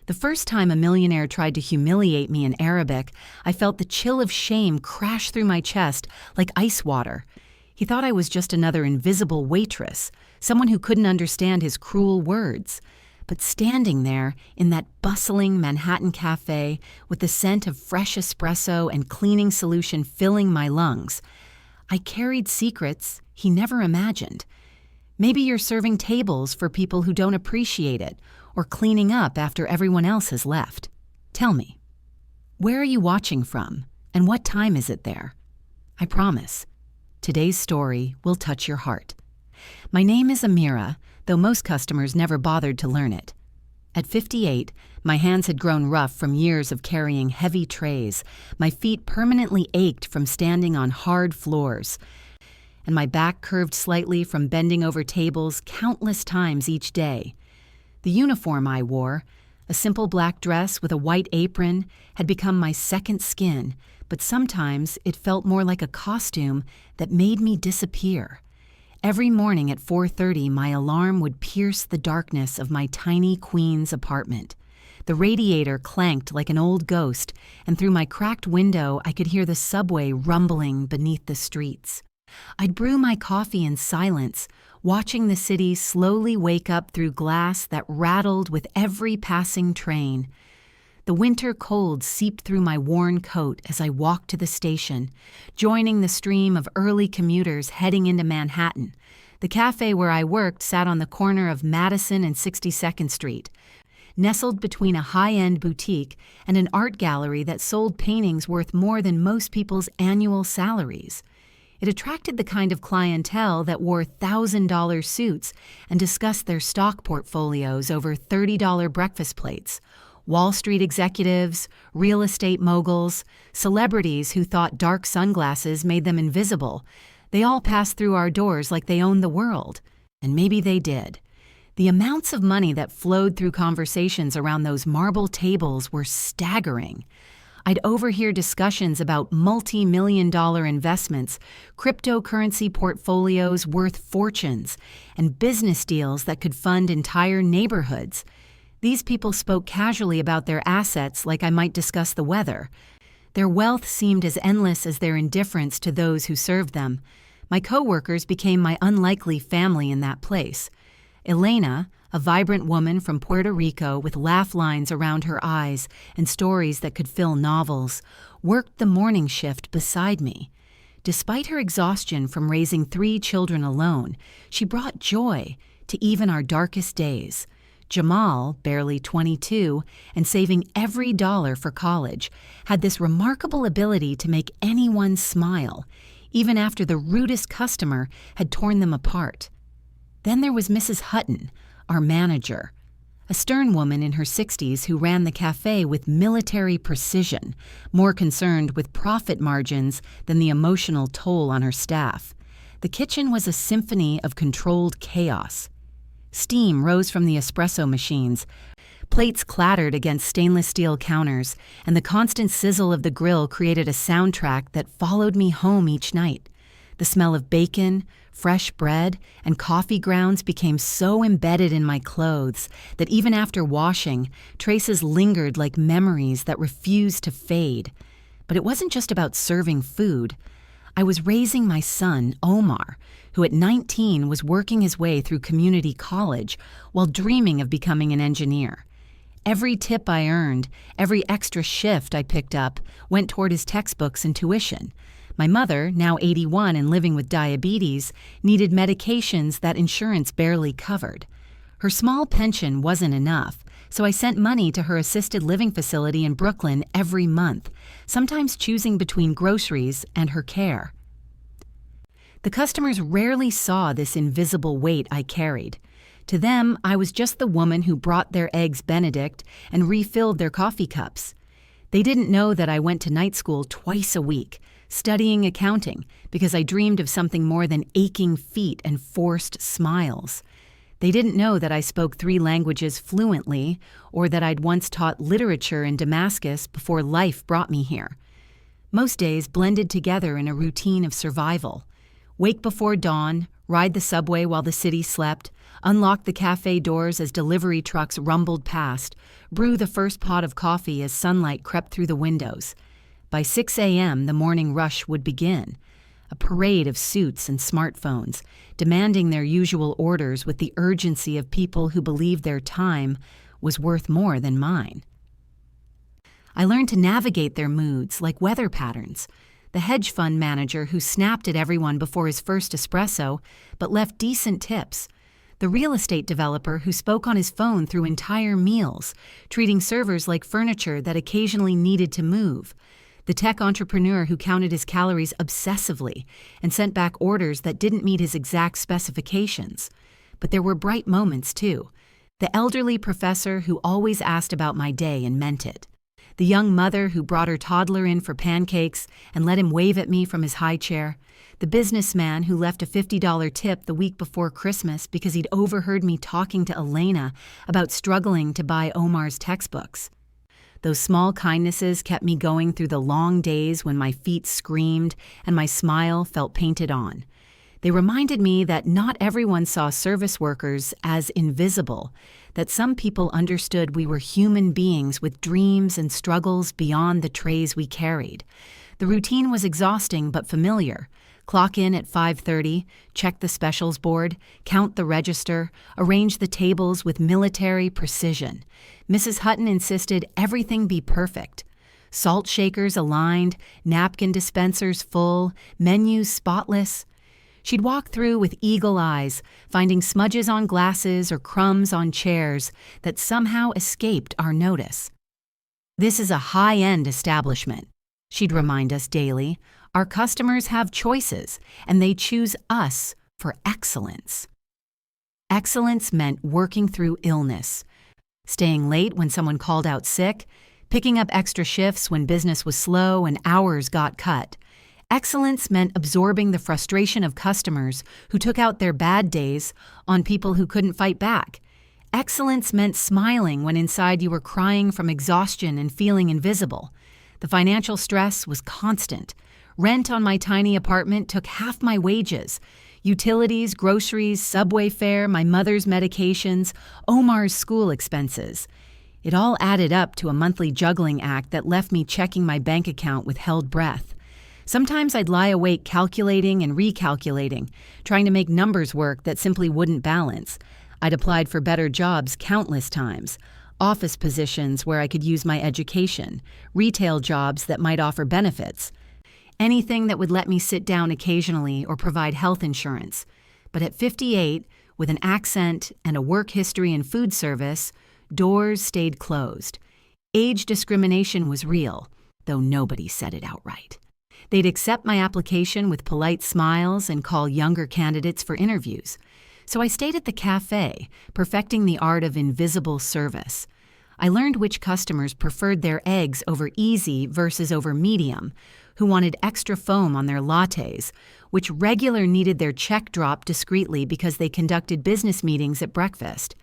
The first time a millionaire tried to humiliate me in Arabic, I felt the chill of shame crash through my chest like ice water. He thought I was just another invisible waitress, someone who couldn't understand his cruel words. But standing there in that bustling Manhattan cafe with the scent of fresh espresso and cleaning solution filling my lungs, I carried secrets he never imagined. Maybe you're serving tables for people who don't appreciate it, or cleaning up after everyone else has left. Tell me, where are you watching from, and what time is it there? I promise, today's story will touch your heart. My name is Amira, though most customers never bothered to learn it. At 58, my hands had grown rough from years of carrying heavy trays, my feet permanently ached from standing on hard floors, and my back curved slightly from bending over tables countless times each day. The uniform I wore, a simple black dress with a white apron, had become my second skin, but sometimes it felt more like a costume that made me disappear. Every morning at 4:30, my alarm would pierce the darkness of my tiny Queens apartment. The radiator clanked like an old ghost, and through my cracked window I could hear the subway rumbling beneath the streets. I'd brew my coffee in silence, watching the city slowly wake up through glass that rattled with every passing train. The winter cold seeped through my worn coat as I walked to the station, joining the stream of early commuters heading into Manhattan. The cafe where I worked sat on the corner of Madison and 62nd Street, nestled between a high-end boutique and an art gallery that sold paintings worth more than most people's annual salaries. It attracted the kind of clientele that wore $1,000 suits and discussed their stock portfolios over $30 breakfast plates. Wall Street executives, real estate moguls, celebrities who thought dark sunglasses made them invisible. They all passed through our doors like they owned the world. And maybe they did. The amounts of money that flowed through conversations around those marble tables were staggering. I'd overhear discussions about multi-million-dollar investments, cryptocurrency portfolios worth fortunes, and business deals that could fund entire neighborhoods. These people spoke casually about their assets like I might discuss the weather. Their wealth seemed as endless as their indifference to those who served them. My coworkers became my unlikely family in that place. Elena, a vibrant woman from Puerto Rico with laugh lines around her eyes and stories that could fill novels, worked the morning shift beside me. Despite her exhaustion from raising 3 children alone, she brought joy to even our darkest days. Jamal, barely 22, and saving every dollar for college, had this remarkable ability to make anyone smile, even after the rudest customer had torn them apart. Then there was Mrs. Hutton, our manager, a stern woman in her 60s who ran the cafe with military precision, more concerned with profit margins than the emotional toll on her staff. The kitchen was a symphony of controlled chaos. Steam rose from the espresso machines, plates clattered against stainless steel counters, and the constant sizzle of the grill created a soundtrack that followed me home each night. The smell of bacon, fresh bread, and coffee grounds became so embedded in my clothes that even after washing, traces lingered like memories that refused to fade. But it wasn't just about serving food. I was raising my son, Omar, who at 19 was working his way through community college while dreaming of becoming an engineer. Every tip I earned, every extra shift I picked up, went toward his textbooks and tuition. My mother, now 81 and living with diabetes, needed medications that insurance barely covered. Her small pension wasn't enough, so I sent money to her assisted living facility in Brooklyn every month, sometimes choosing between groceries and her care. The customers rarely saw this invisible weight I carried. To them, I was just the woman who brought their eggs Benedict and refilled their coffee cups. They didn't know that I went to night school twice a week, studying accounting because I dreamed of something more than aching feet and forced smiles. They didn't know that I spoke 3 languages fluently or that I'd once taught literature in Damascus before life brought me here. Most days blended together in a routine of survival. Wake before dawn, ride the subway while the city slept, unlock the cafe doors as delivery trucks rumbled past, brew the first pot of coffee as sunlight crept through the windows. By 6 a.m., the morning rush would begin. A parade of suits and smartphones, demanding their usual orders with the urgency of people who believed their time was worth more than mine. I learned to navigate their moods like weather patterns. The hedge fund manager who snapped at everyone before his first espresso but left decent tips. The real estate developer who spoke on his phone through entire meals, treating servers like furniture that occasionally needed to move. The tech entrepreneur who counted his calories obsessively and sent back orders that didn't meet his exact specifications. But there were bright moments, too. The elderly professor who always asked about my day and meant it. The young mother who brought her toddler in for pancakes and let him wave at me from his high chair. The businessman who left a $50 tip the week before Christmas because he'd overheard me talking to Elena about struggling to buy Omar's textbooks. Those small kindnesses kept me going through the long days when my feet screamed and my smile felt painted on. They reminded me that not everyone saw service workers as invisible, that some people understood we were human beings with dreams and struggles beyond the trays we carried. The routine was exhausting but familiar. Clock in at 5:30, check the specials board, count the register, arrange the tables with military precision. Mrs. Hutton insisted everything be perfect. Salt shakers aligned, napkin dispensers full, menus spotless. She'd walk through with eagle eyes, finding smudges on glasses or crumbs on chairs that somehow escaped our notice. This is a high-end establishment, she'd remind us daily. Our customers have choices, and they choose us for excellence. Excellence meant working through illness, staying late when someone called out sick, picking up extra shifts when business was slow and hours got cut. Excellence meant absorbing the frustration of customers who took out their bad days on people who couldn't fight back. Excellence meant smiling when inside you were crying from exhaustion and feeling invisible. The financial stress was constant. Rent on my tiny apartment took half my wages. Utilities, groceries, subway fare, my mother's medications, Omar's school expenses. It all added up to a monthly juggling act that left me checking my bank account with held breath. Sometimes I'd lie awake calculating and recalculating, trying to make numbers work that simply wouldn't balance. I'd applied for better jobs countless times. Office positions where I could use my education, retail jobs that might offer benefits. Anything that would let me sit down occasionally or provide health insurance. But at 58, with an accent and a work history in food service, doors stayed closed. Age discrimination was real, though nobody said it outright. They'd accept my application with polite smiles and call younger candidates for interviews. So I stayed at the cafe, perfecting the art of invisible service. I learned which customers preferred their eggs over easy versus over medium, who wanted extra foam on their lattes, which regular needed their check dropped discreetly because they conducted business meetings at breakfast.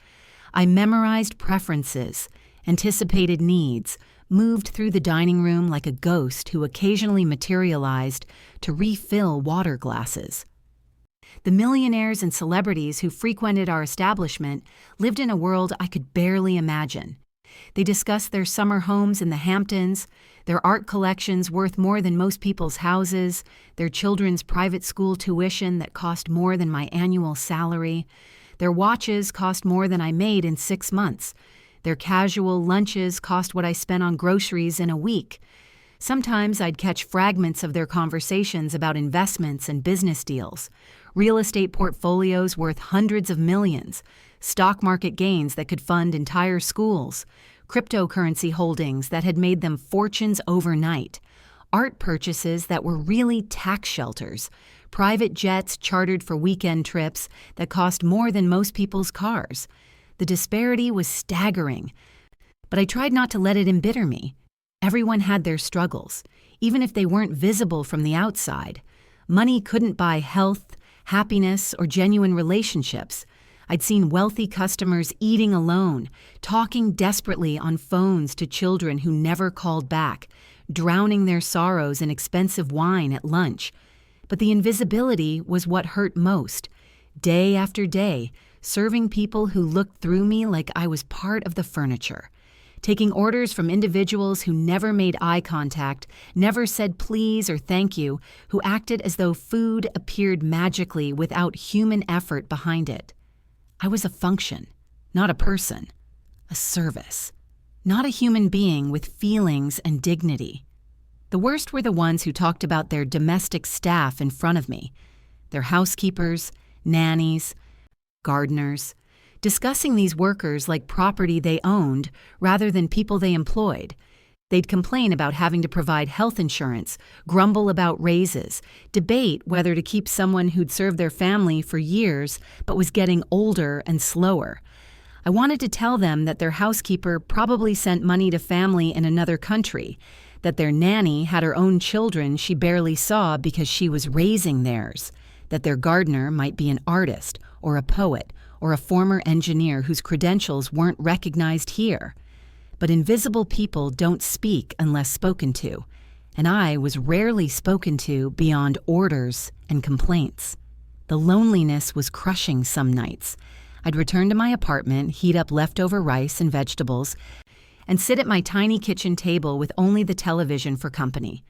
I memorized preferences, anticipated needs, moved through the dining room like a ghost who occasionally materialized to refill water glasses. The millionaires and celebrities who frequented our establishment lived in a world I could barely imagine. They discussed their summer homes in the Hamptons, their art collections worth more than most people's houses, their children's private school tuition that cost more than my annual salary. Their watches cost more than I made in 6 months. Their casual lunches cost what I spent on groceries in a week. Sometimes I'd catch fragments of their conversations about investments and business deals, real estate portfolios worth hundreds of millions, stock market gains that could fund entire schools, cryptocurrency holdings that had made them fortunes overnight, art purchases that were really tax shelters, private jets chartered for weekend trips that cost more than most people's cars. The disparity was staggering, but I tried not to let it embitter me. Everyone had their struggles, even if they weren't visible from the outside. Money couldn't buy health, happiness, or genuine relationships. I'd seen wealthy customers eating alone, talking desperately on phones to children who never called back, drowning their sorrows in expensive wine at lunch. But the invisibility was what hurt most. day after day, serving people who looked through me like I was part of the furniture, taking orders from individuals who never made eye contact, never said please or thank you, who acted as though food appeared magically without human effort behind it. I was a function, not a person, a service, not a human being with feelings and dignity. The worst were the ones who talked about their domestic staff in front of me, their housekeepers, nannies, gardeners, discussing these workers like property they owned rather than people they employed. They'd complain about having to provide health insurance, grumble about raises, debate whether to keep someone who'd served their family for years but was getting older and slower. I wanted to tell them that their housekeeper probably sent money to family in another country, that their nanny had her own children she barely saw because she was raising theirs, that their gardener might be an artist or a poet or a former engineer whose credentials weren't recognized here. But invisible people don't speak unless spoken to, and I was rarely spoken to beyond orders and complaints. The loneliness was crushing some nights. I'd return to my apartment, heat up leftover rice and vegetables, and sit at my tiny kitchen table with only the television for company.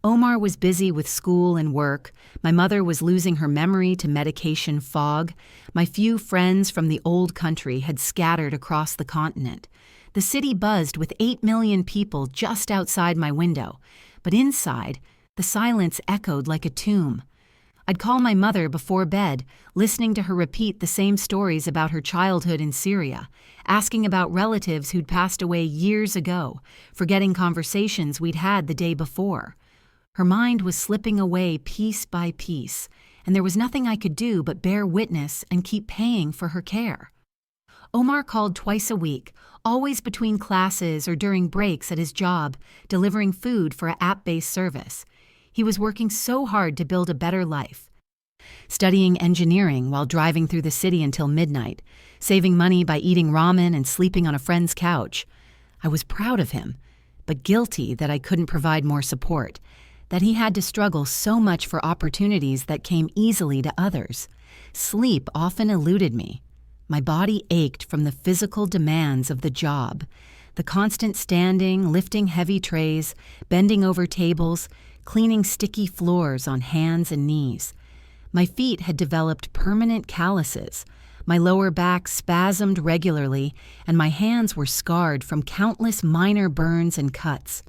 Omar was busy with school and work. My mother was losing her memory to medication fog. My few friends from the old country had scattered across the continent. The city buzzed with 8 million people just outside my window, but inside, the silence echoed like a tomb. I'd call my mother before bed, listening to her repeat the same stories about her childhood in Syria, asking about relatives who'd passed away years ago, forgetting conversations we'd had the day before. Her mind was slipping away piece by piece, and there was nothing I could do but bear witness and keep paying for her care. Omar called twice a week, always between classes or during breaks at his job, delivering food for an app-based service. He was working so hard to build a better life. Studying engineering while driving through the city until midnight, saving money by eating ramen and sleeping on a friend's couch. I was proud of him, but guilty that I couldn't provide more support, that he had to struggle so much for opportunities that came easily to others. Sleep often eluded me. My body ached from the physical demands of the job, the constant standing, lifting heavy trays, bending over tables, cleaning sticky floors on hands and knees. My feet had developed permanent calluses. My lower back spasmed regularly, and my hands were scarred from countless minor burns and cuts.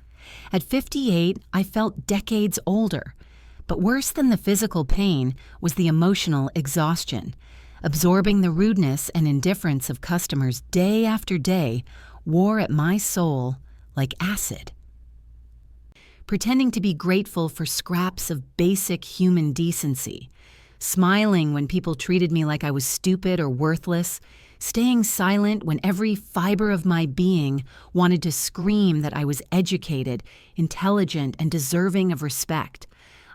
At 58, I felt decades older. But worse than the physical pain was the emotional exhaustion. Absorbing the rudeness and indifference of customers day after day wore at my soul like acid. Pretending to be grateful for scraps of basic human decency, smiling when people treated me like I was stupid or worthless, staying silent when every fiber of my being wanted to scream that I was educated, intelligent, and deserving of respect.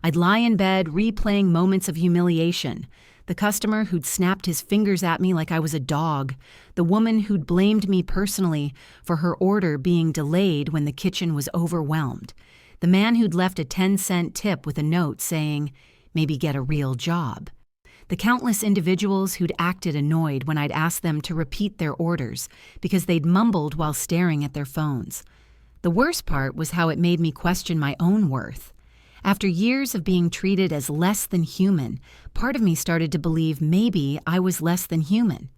I'd lie in bed replaying moments of humiliation. The customer who'd snapped his fingers at me like I was a dog. The woman who'd blamed me personally for her order being delayed when the kitchen was overwhelmed. The man who'd left a 10-cent tip with a note saying, "Maybe get a real job." The countless individuals who'd acted annoyed when I'd asked them to repeat their orders because they'd mumbled while staring at their phones. The worst part was how it made me question my own worth. After years of being treated as less than human, part of me started to believe maybe I was less than human.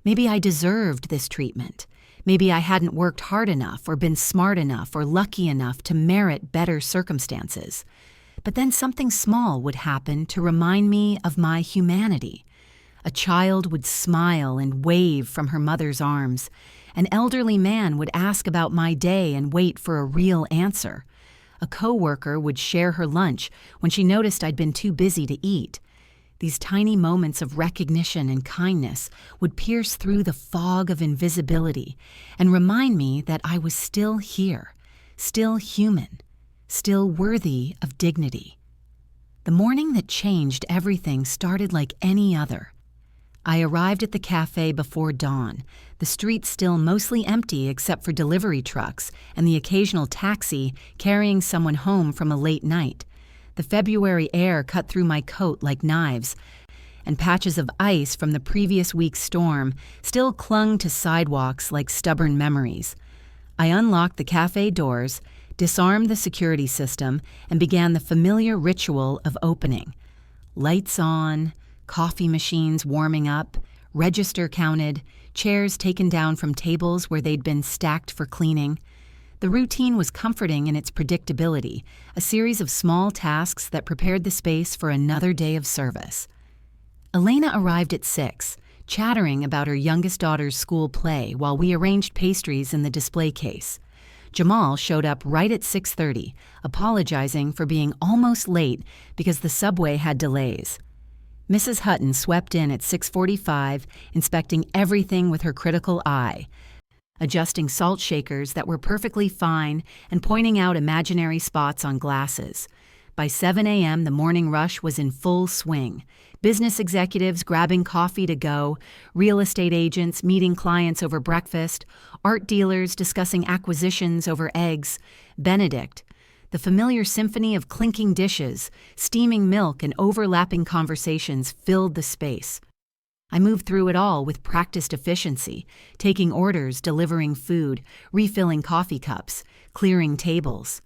Maybe I deserved this treatment. Maybe I hadn't worked hard enough or been smart enough or lucky enough to merit better circumstances. But then something small would happen to remind me of my humanity. A child would smile and wave from her mother's arms. An elderly man would ask about my day and wait for a real answer. A coworker would share her lunch when she noticed I'd been too busy to eat. These tiny moments of recognition and kindness would pierce through the fog of invisibility and remind me that I was still here, still human, still worthy of dignity. The morning that changed everything started like any other. I arrived at the cafe before dawn, the streets still mostly empty except for delivery trucks and the occasional taxi carrying someone home from a late night. The February air cut through my coat like knives, and patches of ice from the previous week's storm still clung to sidewalks like stubborn memories. I unlocked the cafe doors, disarmed the security system, and began the familiar ritual of opening. Lights on, coffee machines warming up, register counted, chairs taken down from tables where they'd been stacked for cleaning. The routine was comforting in its predictability, a series of small tasks that prepared the space for another day of service. Elena arrived at 6, chattering about her youngest daughter's school play while we arranged pastries in the display case. Jamal showed up right at 6:30, apologizing for being almost late because the subway had delays. Mrs. Hutton swept in at 6:45, inspecting everything with her critical eye, adjusting salt shakers that were perfectly fine and pointing out imaginary spots on glasses. By 7 a.m., the morning rush was in full swing. Business executives grabbing coffee to go, real estate agents meeting clients over breakfast, art dealers discussing acquisitions over eggs. Benedict, the familiar symphony of clinking dishes, steaming milk, and overlapping conversations filled the space. I moved through it all with practiced efficiency, taking orders, delivering food, refilling coffee cups, clearing tables.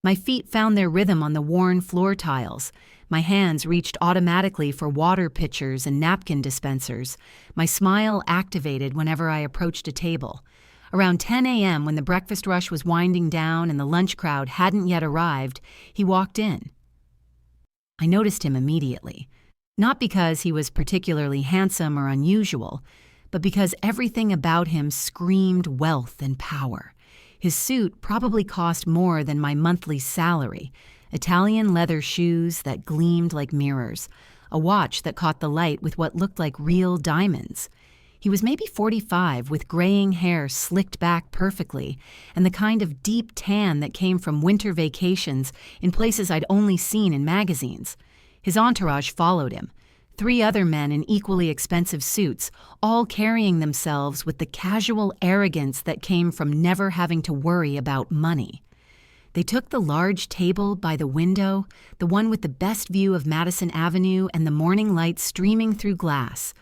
My feet found their rhythm on the worn floor tiles. My hands reached automatically for water pitchers and napkin dispensers. My smile activated whenever I approached a table. Around 10 a.m., when the breakfast rush was winding down and the lunch crowd hadn't yet arrived, he walked in. I noticed him immediately. Not because he was particularly handsome or unusual, but because everything about him screamed wealth and power. His suit probably cost more than my monthly salary, Italian leather shoes that gleamed like mirrors, a watch that caught the light with what looked like real diamonds. He was maybe 45, with graying hair slicked back perfectly, and the kind of deep tan that came from winter vacations in places I'd only seen in magazines. His entourage followed him. 3 other men in equally expensive suits, all carrying themselves with the casual arrogance that came from never having to worry about money. They took the large table by the window, the one with the best view of Madison Avenue and the morning light streaming through glass.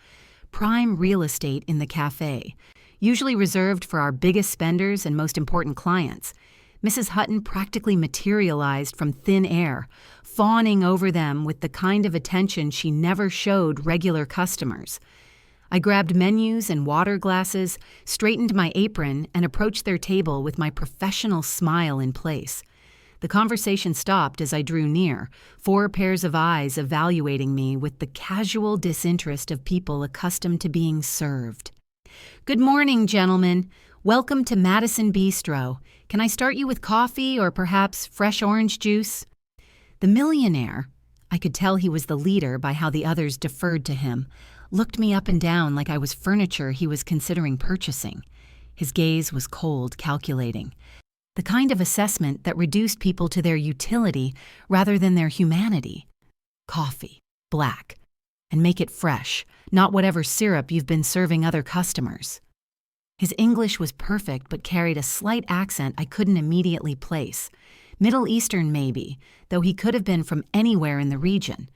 Prime real estate in the cafe, usually reserved for our biggest spenders and most important clients. Mrs. Hutton practically materialized from thin air, fawning over them with the kind of attention she never showed regular customers. I grabbed menus and water glasses, straightened my apron, and approached their table with my professional smile in place. The conversation stopped as I drew near, 4 pairs of eyes evaluating me with the casual disinterest of people accustomed to being served. "Good morning, gentlemen. Welcome to Madison Bistro. Can I start you with coffee or perhaps fresh orange juice?" The millionaire, I could tell he was the leader by how the others deferred to him, looked me up and down like I was furniture he was considering purchasing. His gaze was cold, calculating. The kind of assessment that reduced people to their utility rather than their humanity. Coffee, black, and make it fresh, not whatever syrup you've been serving other customers. His English was perfect but carried a slight accent I couldn't immediately place. Middle Eastern maybe, though he could have been from anywhere in the region.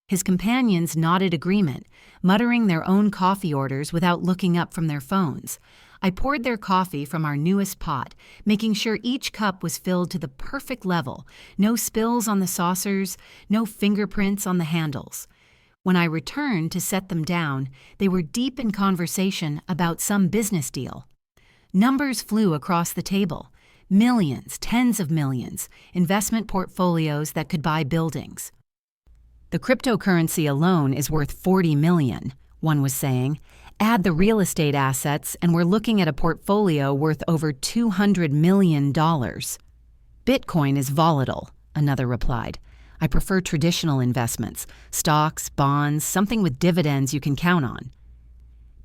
His companions nodded agreement, muttering their own coffee orders without looking up from their phones. I poured their coffee from our newest pot, making sure each cup was filled to the perfect level, no spills on the saucers, no fingerprints on the handles. When I returned to set them down, they were deep in conversation about some business deal. Numbers flew across the table. Millions, tens of millions, investment portfolios that could buy buildings. "The cryptocurrency alone is worth 40 million, one was saying. Add the real estate assets and we're looking at a portfolio worth over $200 million. "Bitcoin is volatile," another replied. "I prefer traditional investments, stocks, bonds, something with dividends you can count on."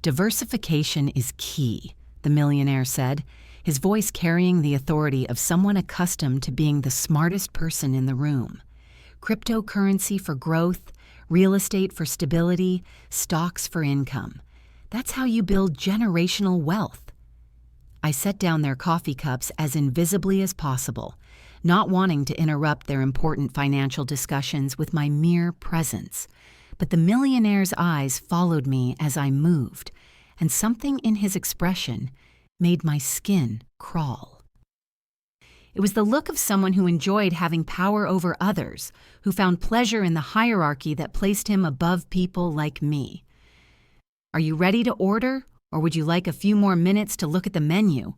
"Diversification is key," the millionaire said, his voice carrying the authority of someone accustomed to being the smartest person in the room. "Cryptocurrency for growth, real estate for stability, stocks for income. That's how you build generational wealth." I set down their coffee cups as invisibly as possible, not wanting to interrupt their important financial discussions with my mere presence. but the millionaire's eyes followed me as I moved, and something in his expression made my skin crawl. It was the look of someone who enjoyed having power over others, who found pleasure in the hierarchy that placed him above people like me. "Are you ready to order, or would you like a few more minutes to look at the menu?"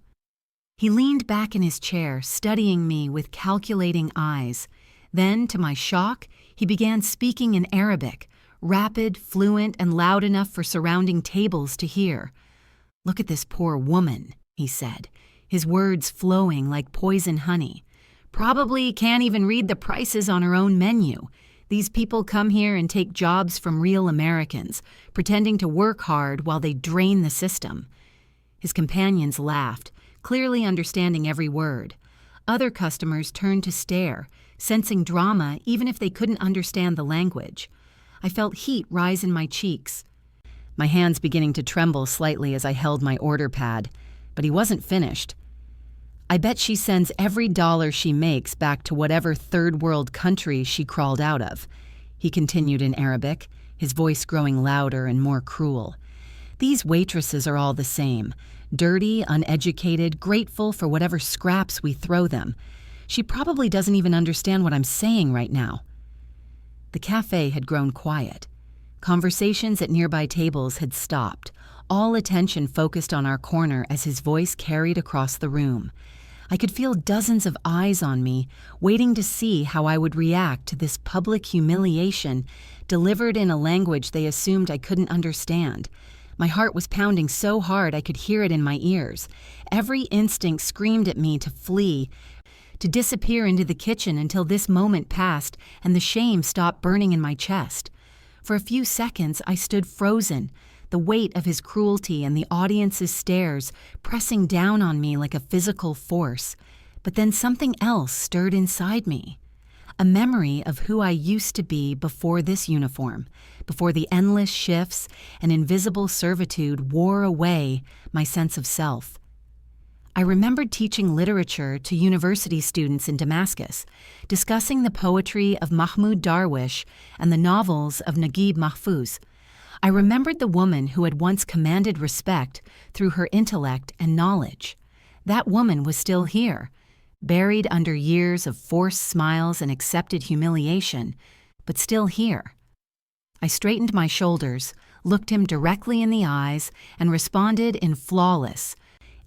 He leaned back in his chair, studying me with calculating eyes. Then, to my shock, he began speaking in Arabic, rapid, fluent, and loud enough for surrounding tables to hear. "Look at this poor woman," he said, his words flowing like poison honey. "Probably can't even read the prices on her own menu. These people come here and take jobs from real Americans, pretending to work hard while they drain the system." His companions laughed, clearly understanding every word. Other customers turned to stare, sensing drama even if they couldn't understand the language. I felt heat rise in my cheeks, my hands beginning to tremble slightly as I held my order pad. But he wasn't finished. "I bet she sends every dollar she makes back to whatever third world country she crawled out of," he continued in Arabic, his voice growing louder and more cruel. "These waitresses are all the same. Dirty, uneducated, grateful for whatever scraps we throw them. She probably doesn't even understand what I'm saying right now." The cafe had grown quiet. Conversations at nearby tables had stopped, all attention focused on our corner as his voice carried across the room. I could feel dozens of eyes on me, waiting to see how I would react to this public humiliation delivered in a language they assumed I couldn't understand. My heart was pounding so hard I could hear it in my ears. Every instinct screamed at me to flee, to disappear into the kitchen until this moment passed and the shame stopped burning in my chest. For a few seconds, I stood frozen, the weight of his cruelty and the audience's stares pressing down on me like a physical force. But then something else stirred inside me. A memory of who I used to be before this uniform, before the endless shifts and invisible servitude wore away my sense of self. I remembered teaching literature to university students in Damascus, discussing the poetry of Mahmoud Darwish and the novels of Naguib Mahfouz. I remembered the woman who had once commanded respect through her intellect and knowledge. That woman was still here, buried under years of forced smiles and accepted humiliation, but still here. I straightened my shoulders, looked him directly in the eyes, and responded in flawless,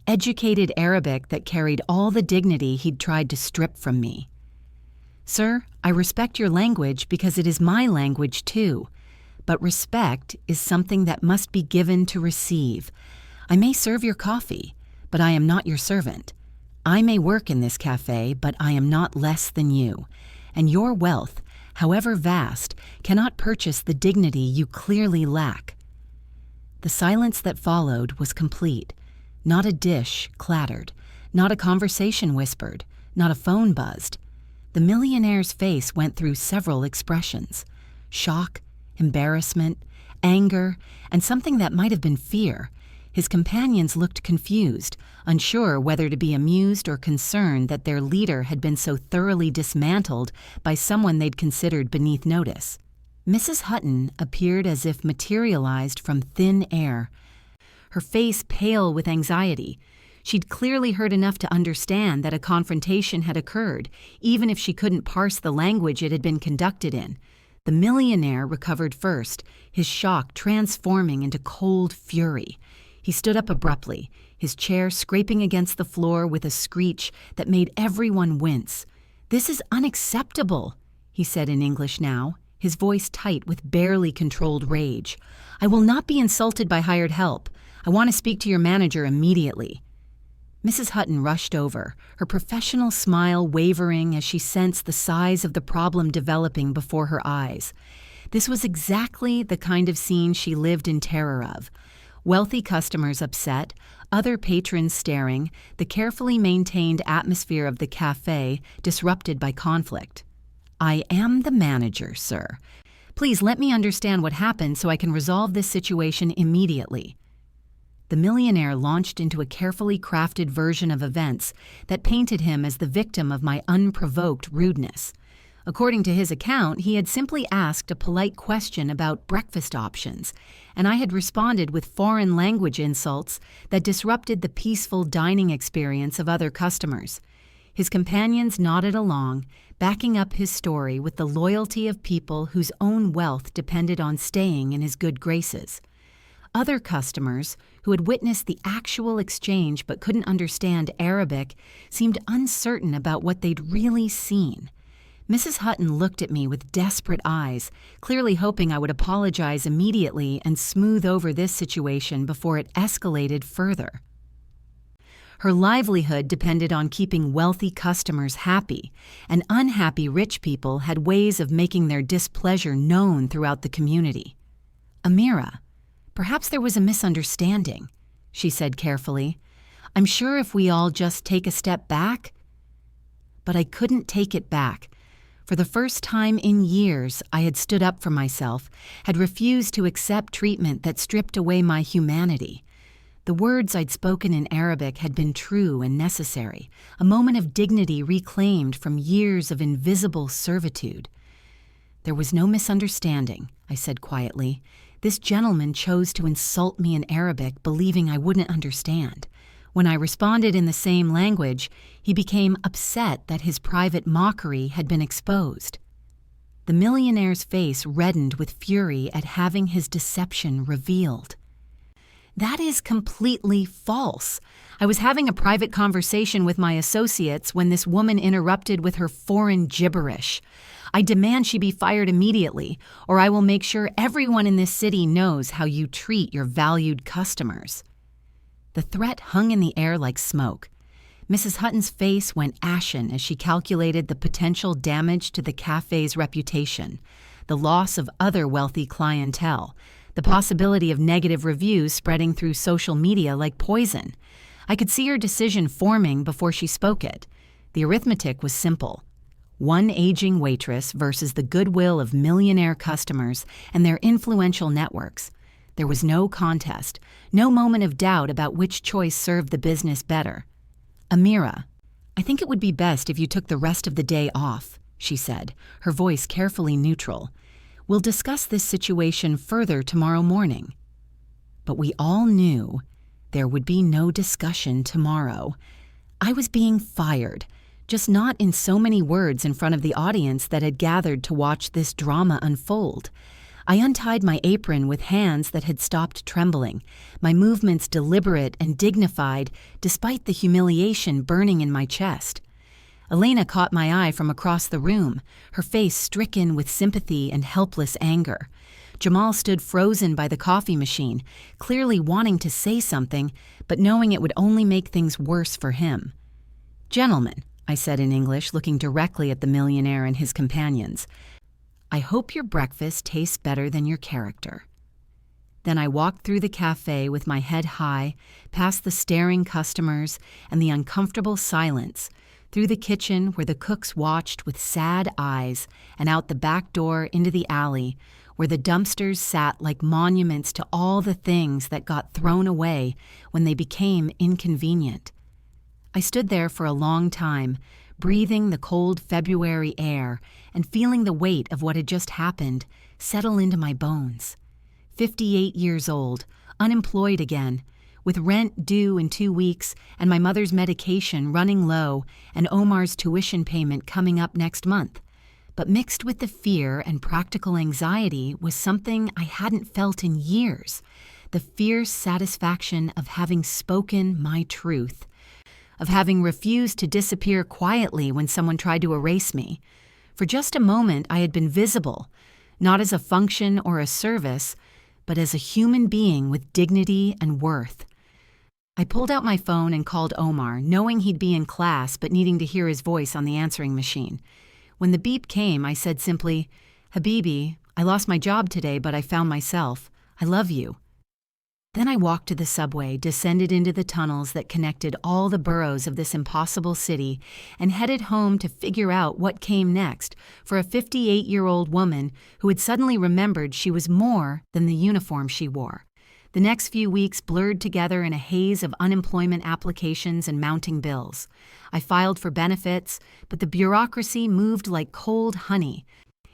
educated Arabic that carried all the dignity he'd tried to strip from me. "Sir, I respect your language because it is my language too. But respect is something that must be given to receive. I may serve your coffee, but I am not your servant. I may work in this cafe, but I am not less than you. And your wealth, however vast, cannot purchase the dignity you clearly lack." The silence that followed was complete. Not a dish clattered, not a conversation whispered, not a phone buzzed. The millionaire's face went through several expressions: shock, embarrassment, anger, and something that might have been fear. His companions looked confused, unsure whether to be amused or concerned that their leader had been so thoroughly dismantled by someone they'd considered beneath notice. Mrs. Hutton appeared as if materialized from thin air, her face pale with anxiety. She'd clearly heard enough to understand that a confrontation had occurred, even if she couldn't parse the language it had been conducted in. The millionaire recovered first, his shock transforming into cold fury. He stood up abruptly, his chair scraping against the floor with a screech that made everyone wince. "This is unacceptable," he said in English now, his voice tight with barely controlled rage. "I will not be insulted by hired help. I want to speak to your manager immediately." Mrs. Hutton rushed over, her professional smile wavering as she sensed the size of the problem developing before her eyes. This was exactly the kind of scene she lived in terror of. Wealthy customers upset, other patrons staring, the carefully maintained atmosphere of the cafe disrupted by conflict. "I am the manager, sir. Please let me understand what happened so I can resolve this situation immediately." The millionaire launched into a carefully crafted version of events that painted him as the victim of my unprovoked rudeness. According to his account, he had simply asked a polite question about breakfast options, and I had responded with foreign language insults that disrupted the peaceful dining experience of other customers. His companions nodded along, backing up his story with the loyalty of people whose own wealth depended on staying in his good graces. Other customers, who had witnessed the actual exchange but couldn't understand Arabic, seemed uncertain about what they'd really seen. Mrs. Hutton looked at me with desperate eyes, clearly hoping I would apologize immediately and smooth over this situation before it escalated further. Her livelihood depended on keeping wealthy customers happy, and unhappy rich people had ways of making their displeasure known throughout the community. "Amira, perhaps there was a misunderstanding," she said carefully. "I'm sure if we all just take a step back—" But I couldn't take it back. For the first time in years, I had stood up for myself, had refused to accept treatment that stripped away my humanity. The words I'd spoken in Arabic had been true and necessary, a moment of dignity reclaimed from years of invisible servitude. "There was no misunderstanding," I said quietly. "This gentleman chose to insult me in Arabic, believing I wouldn't understand. When I responded in the same language, he became upset that his private mockery had been exposed." The millionaire's face reddened with fury at having his deception revealed. "That is completely false. I was having a private conversation with my associates when this woman interrupted with her foreign gibberish. I demand she be fired immediately, or I will make sure everyone in this city knows how you treat your valued customers." The threat hung in the air like smoke. Mrs. Hutton's face went ashen as she calculated the potential damage to the cafe's reputation, the loss of other wealthy clientele, the possibility of negative reviews spreading through social media like poison. I could see her decision forming before she spoke it. The arithmetic was simple. One aging waitress versus the goodwill of millionaire customers and their influential networks. There was no contest, no moment of doubt about which choice served the business better. "Amira, I think it would be best if you took the rest of the day off," she said, her voice carefully neutral. "We'll discuss this situation further tomorrow morning." But we all knew there would be no discussion tomorrow. I was being fired, just not in so many words in front of the audience that had gathered to watch this drama unfold. I untied my apron with hands that had stopped trembling, my movements deliberate and dignified despite the humiliation burning in my chest. Elena caught my eye from across the room, her face stricken with sympathy and helpless anger. Jamal stood frozen by the coffee machine, clearly wanting to say something, but knowing it would only make things worse for him. "Gentlemen," I said in English, looking directly at the millionaire and his companions, "I hope your breakfast tastes better than your character." Then I walked through the cafe with my head high, past the staring customers and the uncomfortable silence, through the kitchen where the cooks watched with sad eyes, and out the back door into the alley, where the dumpsters sat like monuments to all the things that got thrown away when they became inconvenient. I stood there for a long time, breathing the cold February air and feeling the weight of what had just happened settle into my bones. 58 years old, unemployed again, with rent due in 2 weeks and my mother's medication running low and Omar's tuition payment coming up next month. But mixed with the fear and practical anxiety was something I hadn't felt in years, the fierce satisfaction of having spoken my truth, of having refused to disappear quietly when someone tried to erase me. For just a moment I had been visible, not as a function or a service, but as a human being with dignity and worth. I pulled out my phone and called Omar, knowing he'd be in class but needing to hear his voice on the answering machine. When the beep came, I said simply, "Habibi, I lost my job today, but I found myself. I love you." Then I walked to the subway, descended into the tunnels that connected all the boroughs of this impossible city, and headed home to figure out what came next for a 58-year-old woman who had suddenly remembered she was more than the uniform she wore. The next few weeks blurred together in a haze of unemployment applications and mounting bills. I filed for benefits, but the bureaucracy moved like cold honey,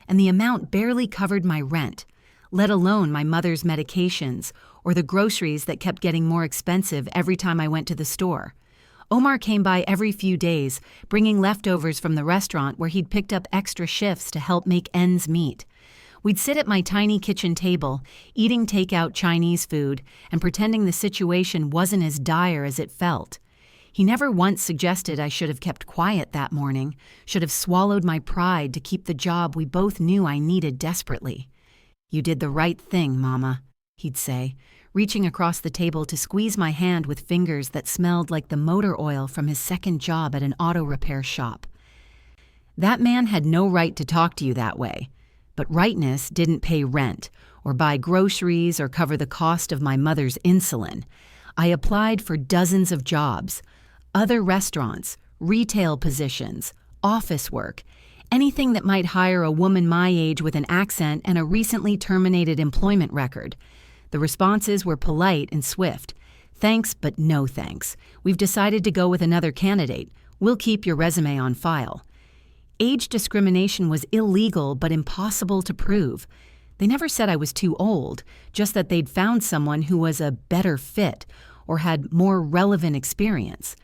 and the amount barely covered my rent, let alone my mother's medications or the groceries that kept getting more expensive every time I went to the store. Omar came by every few days, bringing leftovers from the restaurant where he'd picked up extra shifts to help make ends meet. We'd sit at my tiny kitchen table, eating takeout Chinese food and pretending the situation wasn't as dire as it felt. He never once suggested I should have kept quiet that morning, should have swallowed my pride to keep the job we both knew I needed desperately. "You did the right thing, Mama," he'd say, reaching across the table to squeeze my hand with fingers that smelled like the motor oil from his second job at an auto repair shop. That man had no right to talk to you that way. But rightness didn't pay rent, or buy groceries, or cover the cost of my mother's insulin. I applied for dozens of jobs, other restaurants, retail positions, office work, anything that might hire a woman my age with an accent and a recently terminated employment record. The responses were polite and swift. "Thanks, but no thanks. We've decided to go with another candidate. We'll keep your resume on file." Age discrimination was illegal but impossible to prove. They never said I was too old, just that they'd found someone who was a better fit or had more relevant experience.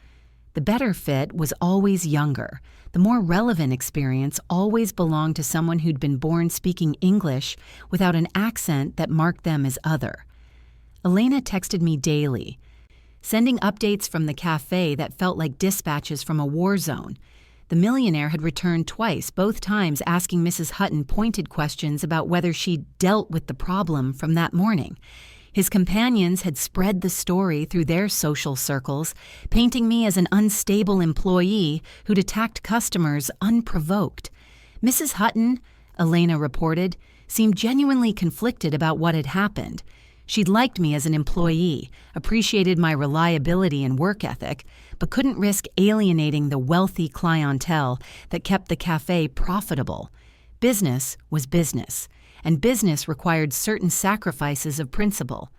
The better fit was always younger. The more relevant experience always belonged to someone who'd been born speaking English without an accent that marked them as other. Elena texted me daily, sending updates from the cafe that felt like dispatches from a war zone. The millionaire had returned twice, both times asking Mrs. Hutton pointed questions about whether she'd dealt with the problem from that morning. His companions had spread the story through their social circles, painting me as an unstable employee who'd attacked customers unprovoked. Mrs. Hutton, Elena reported, seemed genuinely conflicted about what had happened. She'd liked me as an employee, appreciated my reliability and work ethic, but couldn't risk alienating the wealthy clientele that kept the cafe profitable. Business was business, and business required certain sacrifices of principle.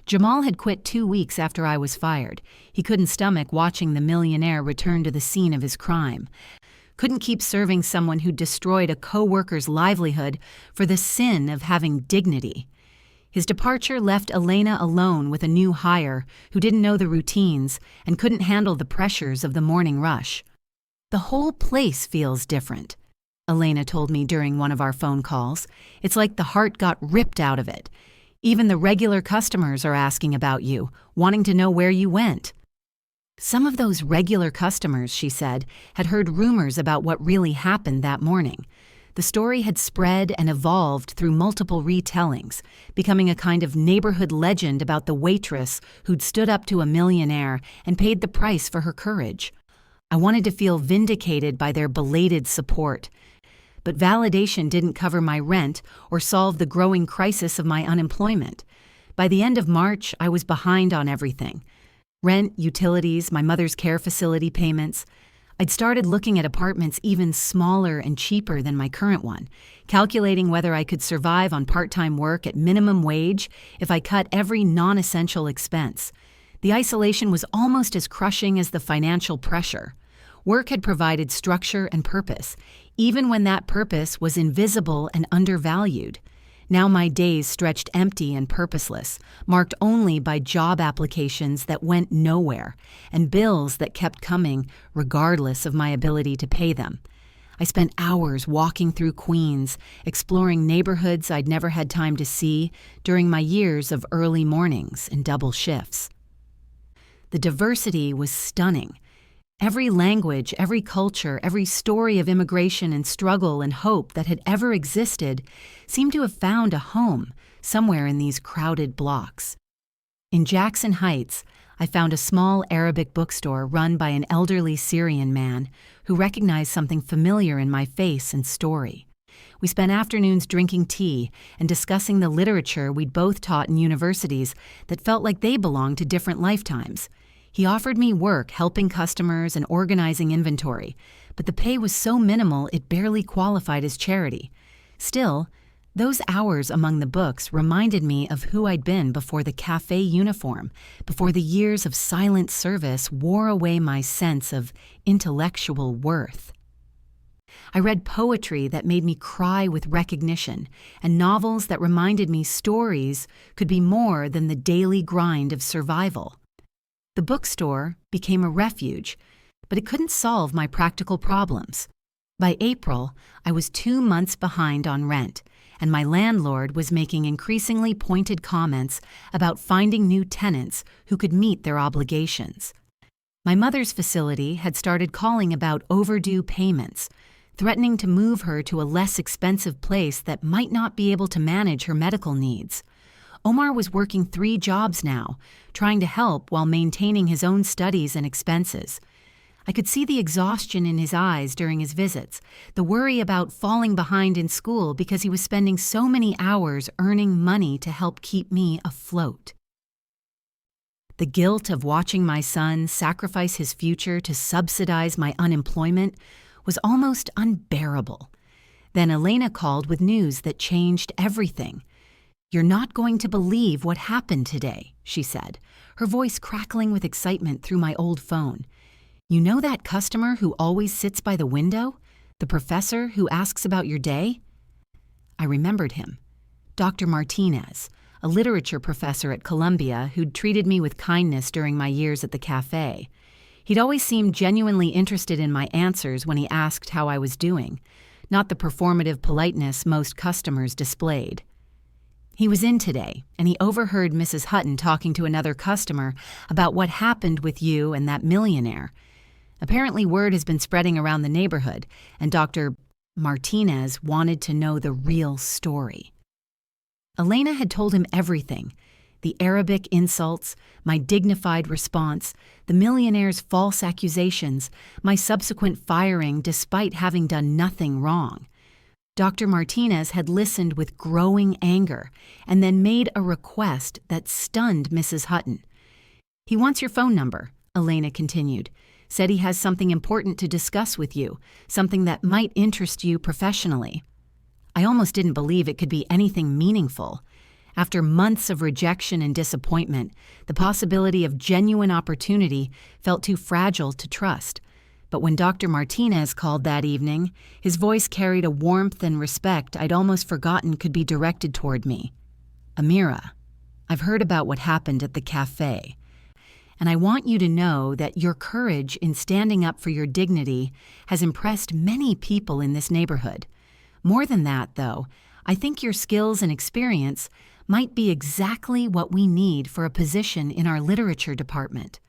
Jamal had quit 2 weeks after I was fired. He couldn't stomach watching the millionaire return to the scene of his crime. Couldn't keep serving someone who destroyed a co-worker's livelihood for the sin of having dignity. His departure left Elena alone with a new hire who didn't know the routines and couldn't handle the pressures of the morning rush. "The whole place feels different," Elena told me during one of our phone calls. "It's like the heart got ripped out of it. Even the regular customers are asking about you, wanting to know where you went." Some of those regular customers, she said, had heard rumors about what really happened that morning. The story had spread and evolved through multiple retellings, becoming a kind of neighborhood legend about the waitress who'd stood up to a millionaire and paid the price for her courage. I wanted to feel vindicated by their belated support. But validation didn't cover my rent or solve the growing crisis of my unemployment. By the end of March, I was behind on everything. Rent, utilities, my mother's care facility payments. I'd started looking at apartments even smaller and cheaper than my current one, calculating whether I could survive on part-time work at minimum wage if I cut every non-essential expense. The isolation was almost as crushing as the financial pressure. Work had provided structure and purpose, even when that purpose was invisible and undervalued. Now my days stretched empty and purposeless, marked only by job applications that went nowhere and bills that kept coming regardless of my ability to pay them. I spent hours walking through Queens, exploring neighborhoods I'd never had time to see during my years of early mornings and double shifts. The diversity was stunning. Every language, every culture, every story of immigration and struggle and hope that had ever existed seemed to have found a home somewhere in these crowded blocks. In Jackson Heights, I found a small Arabic bookstore run by an elderly Syrian man who recognized something familiar in my face and story. We spent afternoons drinking tea and discussing the literature we'd both taught in universities that felt like they belonged to different lifetimes. He offered me work helping customers and organizing inventory, but the pay was so minimal it barely qualified as charity. Still, Those hours among the books reminded me of who I'd been before the cafe uniform, before the years of silent service wore away my sense of intellectual worth. I read poetry that made me cry with recognition, and novels that reminded me stories could be more than the daily grind of survival. The bookstore became a refuge, but it couldn't solve my practical problems. By April, I was 2 months behind on rent, and my landlord was making increasingly pointed comments about finding new tenants who could meet their obligations. My mother's facility had started calling about overdue payments, threatening to move her to a less expensive place that might not be able to manage her medical needs. Omar was working 3 jobs now, trying to help while maintaining his own studies and expenses. I could see the exhaustion in his eyes during his visits, the worry about falling behind in school because he was spending so many hours earning money to help keep me afloat. The guilt of watching my son sacrifice his future to subsidize my unemployment was almost unbearable. Then Elena called with news that changed everything. "You're not going to believe what happened today," she said, her voice crackling with excitement through my old phone. "You know that customer who always sits by the window? The professor who asks about your day?" I remembered him. Dr. Martinez, a literature professor at Columbia who'd treated me with kindness during my years at the cafe. He'd always seemed genuinely interested in my answers when he asked how I was doing, not the performative politeness most customers displayed. He was in today, and he overheard Mrs. Hutton talking to another customer about what happened with you and that millionaire. Apparently word has been spreading around the neighborhood, and Dr. Martinez wanted to know the real story. Elena had told him everything: the Arabic insults, my dignified response, the millionaire's false accusations, my subsequent firing despite having done nothing wrong. Dr. Martinez had listened with growing anger and then made a request that stunned Mrs. Hutton. "He wants your phone number," Elena continued. "Said he has something important to discuss with you, something that might interest you professionally." I almost didn't believe it could be anything meaningful. After months of rejection and disappointment, the possibility of genuine opportunity felt too fragile to trust. But when Dr. Martinez called that evening, his voice carried a warmth and respect I'd almost forgotten could be directed toward me. "Amira, I've heard about what happened at the cafe, and I want you to know that your courage in standing up for your dignity has impressed many people in this neighborhood. More than that, though, I think your skills and experience might be exactly what we need for a position in our literature department."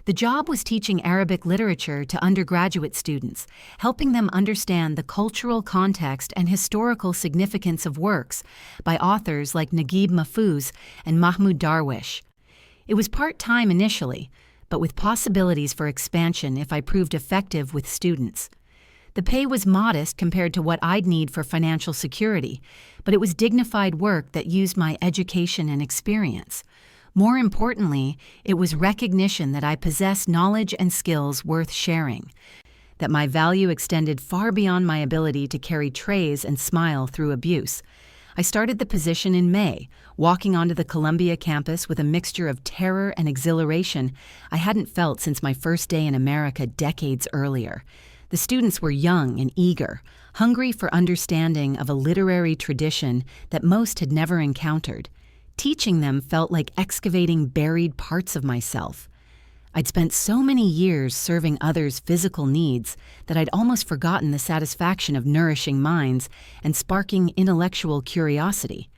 The job was teaching Arabic literature to undergraduate students, helping them understand the cultural context and historical significance of works by authors like Naguib Mahfouz and Mahmoud Darwish. It was part-time initially, but with possibilities for expansion if I proved effective with students. The pay was modest compared to what I'd need for financial security, but it was dignified work that used my education and experience. More importantly, it was recognition that I possessed knowledge and skills worth sharing, that my value extended far beyond my ability to carry trays and smile through abuse. I started the position in May, walking onto the Columbia campus with a mixture of terror and exhilaration I hadn't felt since my first day in America decades earlier. The students were young and eager, hungry for understanding of a literary tradition that most had never encountered. Teaching them felt like excavating buried parts of myself. I'd spent so many years serving others' physical needs that I'd almost forgotten the satisfaction of nourishing minds and sparking intellectual curiosity.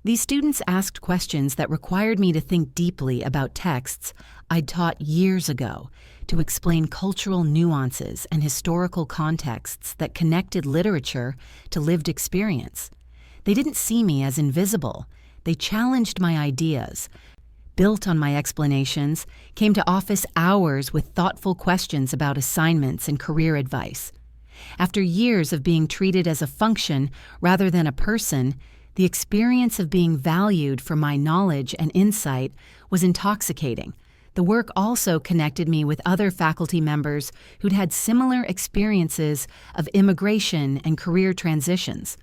These students asked questions that required me to think deeply about texts I'd taught years ago, to explain cultural nuances and historical contexts that connected literature to lived experience. They didn't see me as invisible. They challenged my ideas, built on my explanations, came to office hours with thoughtful questions about assignments and career advice. After years of being treated as a function rather than a person, the experience of being valued for my knowledge and insight was intoxicating. The work also connected me with other faculty members who'd had similar experiences of immigration and career transitions.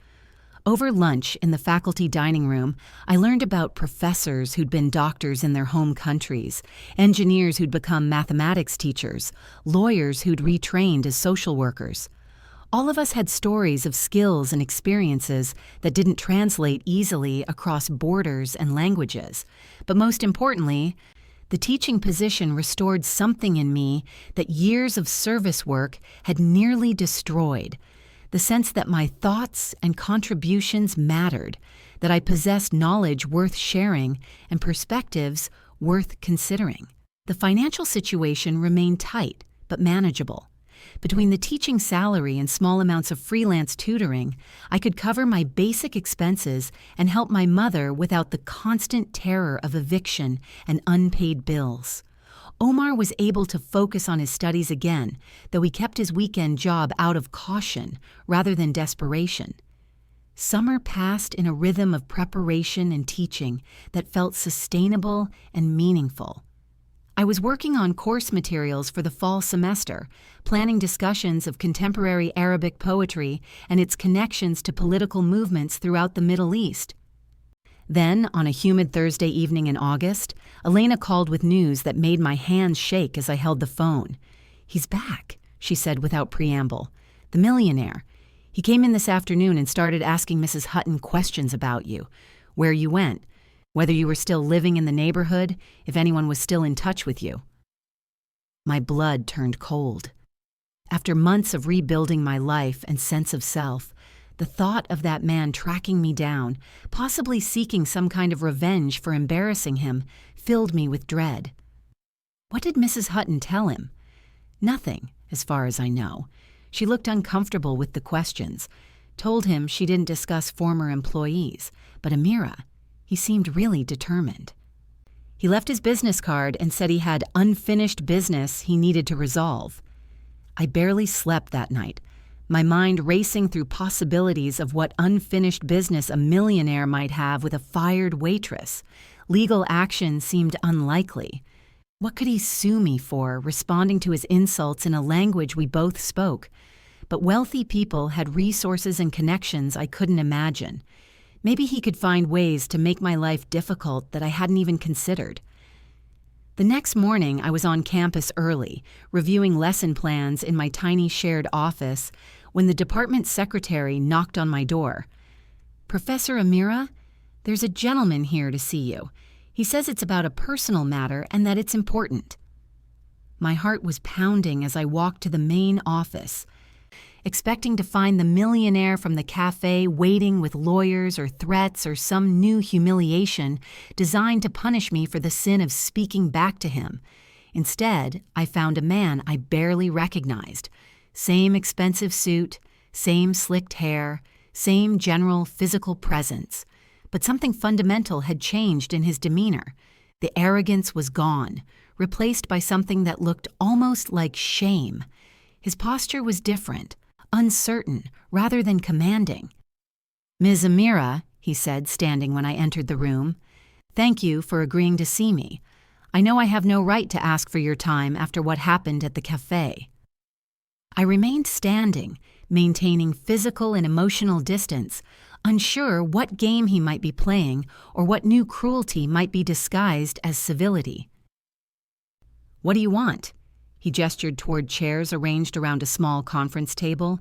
Over lunch in the faculty dining room, I learned about professors who'd been doctors in their home countries, engineers who'd become mathematics teachers, lawyers who'd retrained as social workers. All of us had stories of skills and experiences that didn't translate easily across borders and languages. But most importantly, the teaching position restored something in me that years of service work had nearly destroyed. The sense that my thoughts and contributions mattered, that I possessed knowledge worth sharing and perspectives worth considering. The financial situation remained tight, but manageable. Between the teaching salary and small amounts of freelance tutoring, I could cover my basic expenses and help my mother without the constant terror of eviction and unpaid bills. Omar was able to focus on his studies again, though he kept his weekend job out of caution rather than desperation. Summer passed in a rhythm of preparation and teaching that felt sustainable and meaningful. I was working on course materials for the fall semester, planning discussions of contemporary Arabic poetry and its connections to political movements throughout the Middle East. Then, on a humid Thursday evening in August, Elena called with news that made my hands shake as I held the phone. "He's back," she said without preamble. "The millionaire. He came in this afternoon and started asking Mrs. Hutton questions about you, where you went, whether you were still living in the neighborhood, if anyone was still in touch with you." My blood turned cold. After months of rebuilding my life and sense of self, the thought of that man tracking me down, possibly seeking some kind of revenge for embarrassing him, filled me with dread. What did Mrs. Hutton tell him? Nothing, as far as I know. She looked uncomfortable with the questions, told him she didn't discuss former employees, but Amira, he seemed really determined. He left his business card and said he had unfinished business he needed to resolve. I barely slept that night, my mind racing through possibilities of what unfinished business a millionaire might have with a fired waitress. Legal action seemed unlikely. What could he sue me for, responding to his insults in a language we both spoke? But wealthy people had resources and connections I couldn't imagine. Maybe he could find ways to make my life difficult that I hadn't even considered. The next morning, I was on campus early, reviewing lesson plans in my tiny shared office, when the department secretary knocked on my door. "Professor Amira, there's a gentleman here to see you. He says it's about a personal matter and that it's important." My heart was pounding as I walked to the main office, expecting to find the millionaire from the cafe waiting with lawyers or threats or some new humiliation designed to punish me for the sin of speaking back to him. Instead, I found a man I barely recognized. Same expensive suit, same slicked hair, same general physical presence. But something fundamental had changed in his demeanor. The arrogance was gone, replaced by something that looked almost like shame. His posture was different, uncertain rather than commanding. "Ms. Amira," he said, standing when I entered the room, "thank you for agreeing to see me. I know I have no right to ask for your time after what happened at the cafe." I remained standing, maintaining physical and emotional distance, unsure what game he might be playing or what new cruelty might be disguised as civility. "What do you want?" He gestured toward chairs arranged around a small conference table.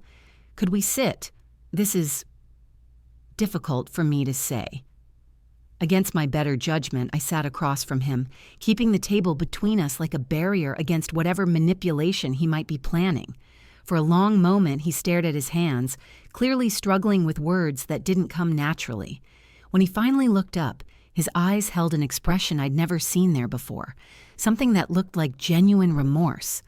"Could we sit? This is difficult for me to say." Against my better judgment, I sat across from him, keeping the table between us like a barrier against whatever manipulation he might be planning. For a long moment, he stared at his hands, clearly struggling with words that didn't come naturally. When he finally looked up, his eyes held an expression I'd never seen there before, something that looked like genuine remorse.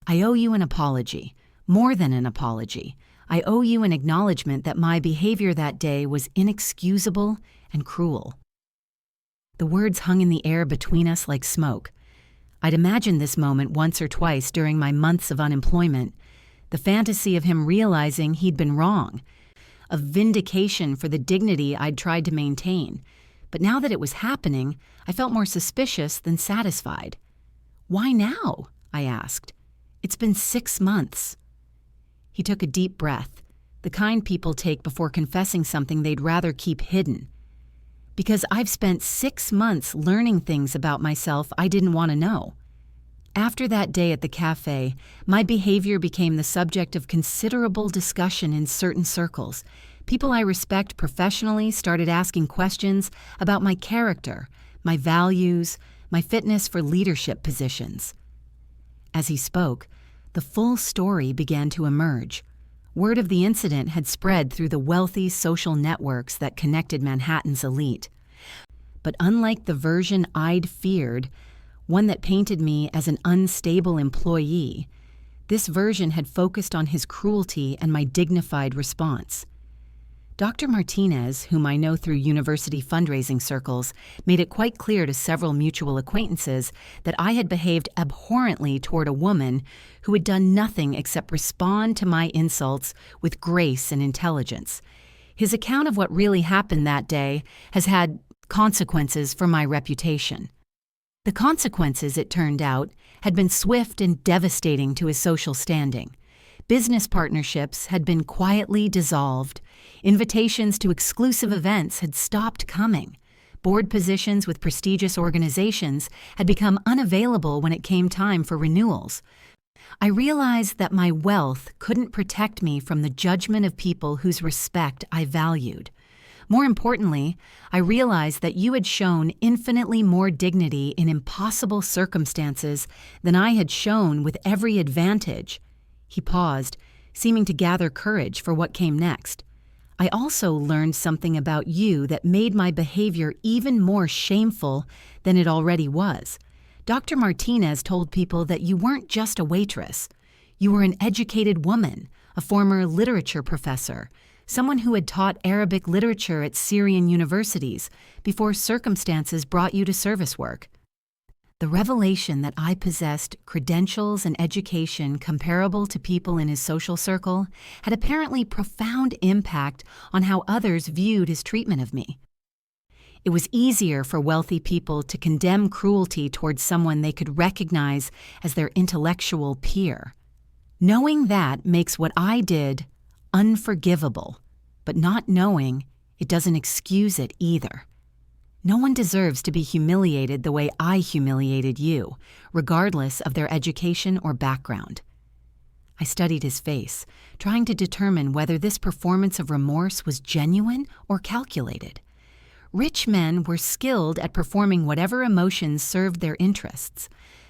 "I owe you an apology. More than an apology. I owe you an acknowledgement that my behavior that day was inexcusable and cruel." The words hung in the air between us like smoke. I'd imagined this moment once or twice during my months of unemployment. The fantasy of him realizing he'd been wrong, of vindication for the dignity I'd tried to maintain. But now that it was happening, I felt more suspicious than satisfied. "Why now?" I asked. "It's been 6 months." He took a deep breath, the kind people take before confessing something they'd rather keep hidden. Because I've spent 6 months learning things about myself I didn't want to know. After that day at the cafe, my behavior became the subject of considerable discussion in certain circles. People I respect professionally started asking questions about my character, my values, my fitness for leadership positions. As he spoke, the full story began to emerge. Word of the incident had spread through the wealthy social networks that connected Manhattan's elite. But unlike the version I'd feared, one that painted me as an unstable employee, this version had focused on his cruelty and my dignified response. Dr. Martinez, whom I know through university fundraising circles, made it quite clear to several mutual acquaintances that I had behaved abhorrently toward a woman who had done nothing except respond to my insults with grace and intelligence. His account of what really happened that day has had consequences for my reputation. The consequences, it turned out, had been swift and devastating to his social standing. Business partnerships had been quietly dissolved. Invitations to exclusive events had stopped coming. Board positions with prestigious organizations had become unavailable when it came time for renewals. I realized that my wealth couldn't protect me from the judgment of people whose respect I valued. More importantly, I realized that you had shown infinitely more dignity in impossible circumstances than I had shown with every advantage. He paused, seeming to gather courage for what came next. I also learned something about you that made my behavior even more shameful than it already was. Dr. Martinez told people that you weren't just a waitress. You were an educated woman, a former literature professor, someone who had taught Arabic literature at Syrian universities before circumstances brought you to service work. The revelation that I possessed credentials and education comparable to people in his social circle had apparently profound impact on how others viewed his treatment of me. It was easier for wealthy people to condemn cruelty towards someone they could recognize as their intellectual peer. Knowing that makes what I did unforgivable, but not knowing it doesn't excuse it either. No one deserves to be humiliated the way I humiliated you, regardless of their education or background. I studied his face, trying to determine whether this performance of remorse was genuine or calculated. Rich men were skilled at performing whatever emotions served their interests,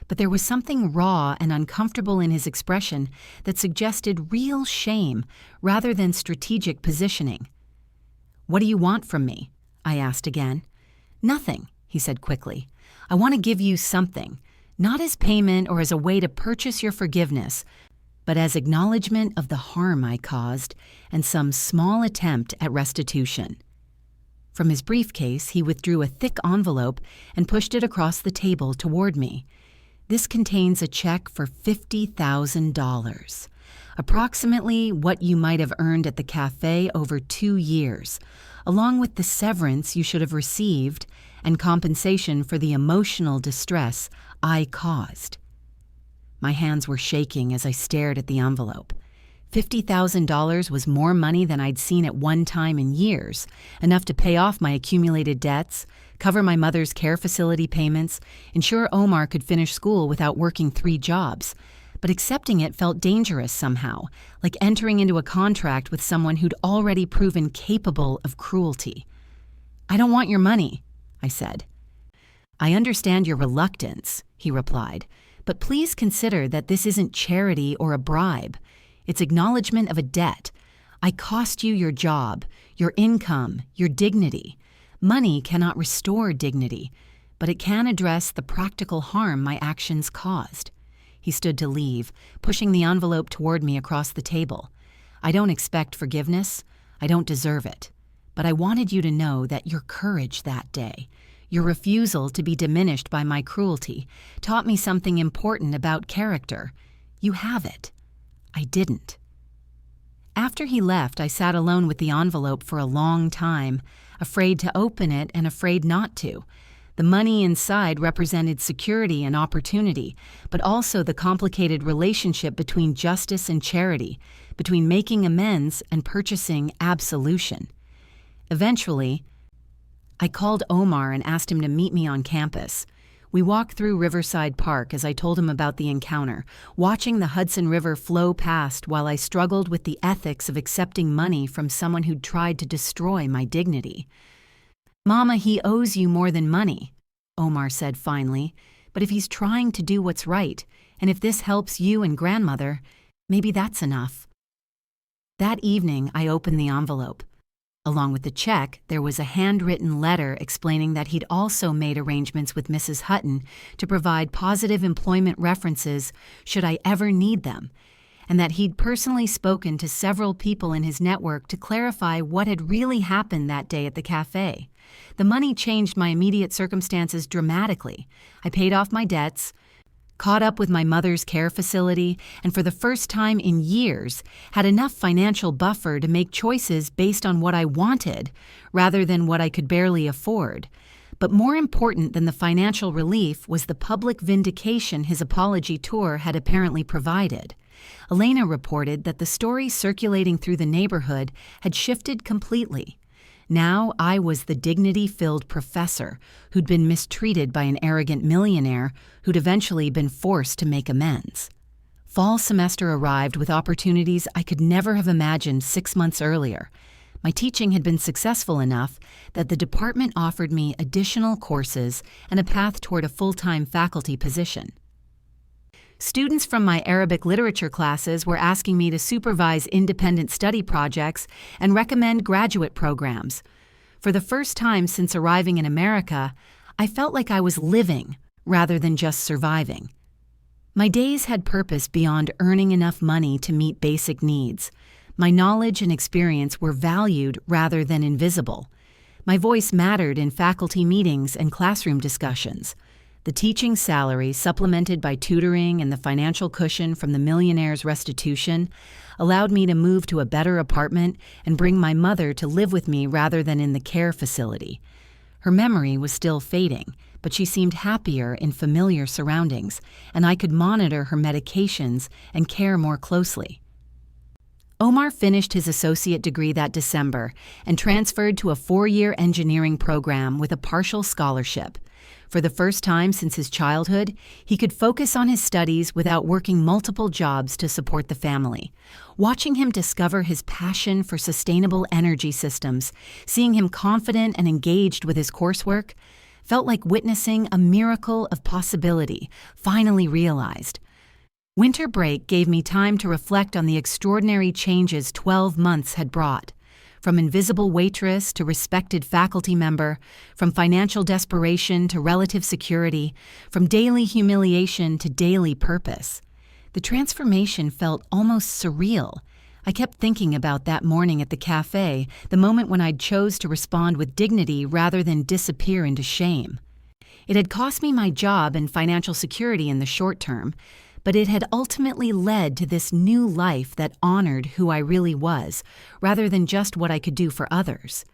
but there was something raw and uncomfortable in his expression that suggested real shame rather than strategic positioning. "What do you want from me?" I asked again. "Nothing," he said quickly. "I want to give you something, not as payment or as a way to purchase your forgiveness, but as acknowledgement of the harm I caused and some small attempt at restitution." From his briefcase, he withdrew a thick envelope and pushed it across the table toward me. "This contains a check for $50,000, approximately what you might have earned at the cafe over 2 years, along with the severance you should have received and compensation for the emotional distress I caused." My hands were shaking as I stared at the envelope. $50,000 was more money than I'd seen at one time in years, enough to pay off my accumulated debts, cover my mother's care facility payments, ensure Omar could finish school without working 3 jobs. But accepting it felt dangerous somehow, like entering into a contract with someone who'd already proven capable of cruelty. "I don't want your money," I said. "I understand your reluctance," he replied, "but please consider that this isn't charity or a bribe. It's acknowledgement of a debt. I cost you your job, your income, your dignity. Money cannot restore dignity, but it can address the practical harm my actions caused." He stood to leave, pushing the envelope toward me across the table. "I don't expect forgiveness. I don't deserve it. But I wanted you to know that your courage that day, your refusal to be diminished by my cruelty, taught me something important about character. You have it. I didn't." After he left, I sat alone with the envelope for a long time, afraid to open it and afraid not to. The money inside represented security and opportunity, but also the complicated relationship between justice and charity, between making amends and purchasing absolution. Eventually, I called Omar and asked him to meet me on campus. We walked through Riverside Park as I told him about the encounter, watching the Hudson River flow past while I struggled with the ethics of accepting money from someone who'd tried to destroy my dignity. "Mama, he owes you more than money," Omar said finally, "but if he's trying to do what's right, and if this helps you and grandmother, maybe that's enough." That evening, I opened the envelope. Along with the check, there was a handwritten letter explaining that he'd also made arrangements with Mrs. Hutton to provide positive employment references should I ever need them, and that he'd personally spoken to several people in his network to clarify what had really happened that day at the cafe. The money changed my immediate circumstances dramatically. I paid off my debts, caught up with my mother's care facility, and for the first time in years, had enough financial buffer to make choices based on what I wanted rather than what I could barely afford. But more important than the financial relief was the public vindication his apology tour had apparently provided. Elena reported that the story circulating through the neighborhood had shifted completely. Now I was the dignity-filled professor who'd been mistreated by an arrogant millionaire who'd eventually been forced to make amends. Fall semester arrived with opportunities I could never have imagined 6 months earlier. My teaching had been successful enough that the department offered me additional courses and a path toward a full-time faculty position. Students from my Arabic literature classes were asking me to supervise independent study projects and recommend graduate programs. For the first time since arriving in America, I felt like I was living rather than just surviving. My days had purpose beyond earning enough money to meet basic needs. My knowledge and experience were valued rather than invisible. My voice mattered in faculty meetings and classroom discussions. The teaching salary, supplemented by tutoring and the financial cushion from the millionaire's restitution, allowed me to move to a better apartment and bring my mother to live with me rather than in the care facility. Her memory was still fading, but she seemed happier in familiar surroundings, and I could monitor her medications and care more closely. Omar finished his associate degree that December and transferred to a 4-year engineering program with a partial scholarship. For the first time since his childhood, he could focus on his studies without working multiple jobs to support the family. Watching him discover his passion for sustainable energy systems, seeing him confident and engaged with his coursework, felt like witnessing a miracle of possibility finally realized. Winter break gave me time to reflect on the extraordinary changes 12 months had brought. From invisible waitress to respected faculty member, from financial desperation to relative security, from daily humiliation to daily purpose. The transformation felt almost surreal. I kept thinking about that morning at the cafe, the moment when I'd chose to respond with dignity rather than disappear into shame. It had cost me my job and financial security in the short term, but it had ultimately led to this new life that honored who I really was, rather than just what I could do for others.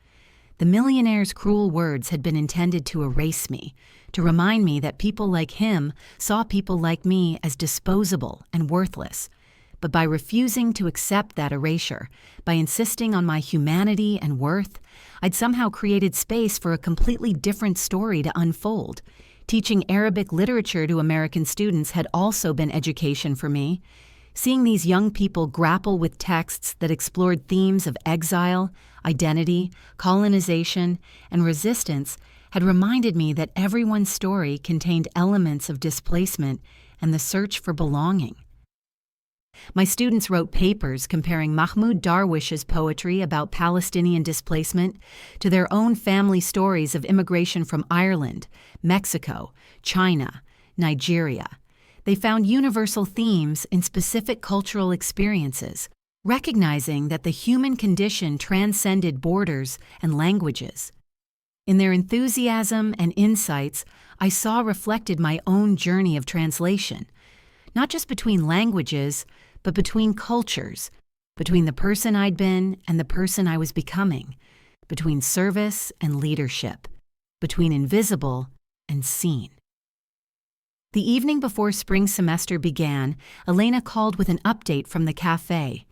The millionaire's cruel words had been intended to erase me, to remind me that people like him saw people like me as disposable and worthless. But by refusing to accept that erasure, by insisting on my humanity and worth, I'd somehow created space for a completely different story to unfold. Teaching Arabic literature to American students had also been education for me. Seeing these young people grapple with texts that explored themes of exile, identity, colonization, and resistance had reminded me that everyone's story contained elements of displacement and the search for belonging. My students wrote papers comparing Mahmoud Darwish's poetry about Palestinian displacement to their own family stories of immigration from Ireland, Mexico, China, Nigeria. They found universal themes in specific cultural experiences, recognizing that the human condition transcended borders and languages. In their enthusiasm and insights, I saw reflected my own journey of translation, not just between languages, but between cultures, between the person I'd been and the person I was becoming, between service and leadership, between invisible and seen. The evening before spring semester began, Elena called with an update from the cafe.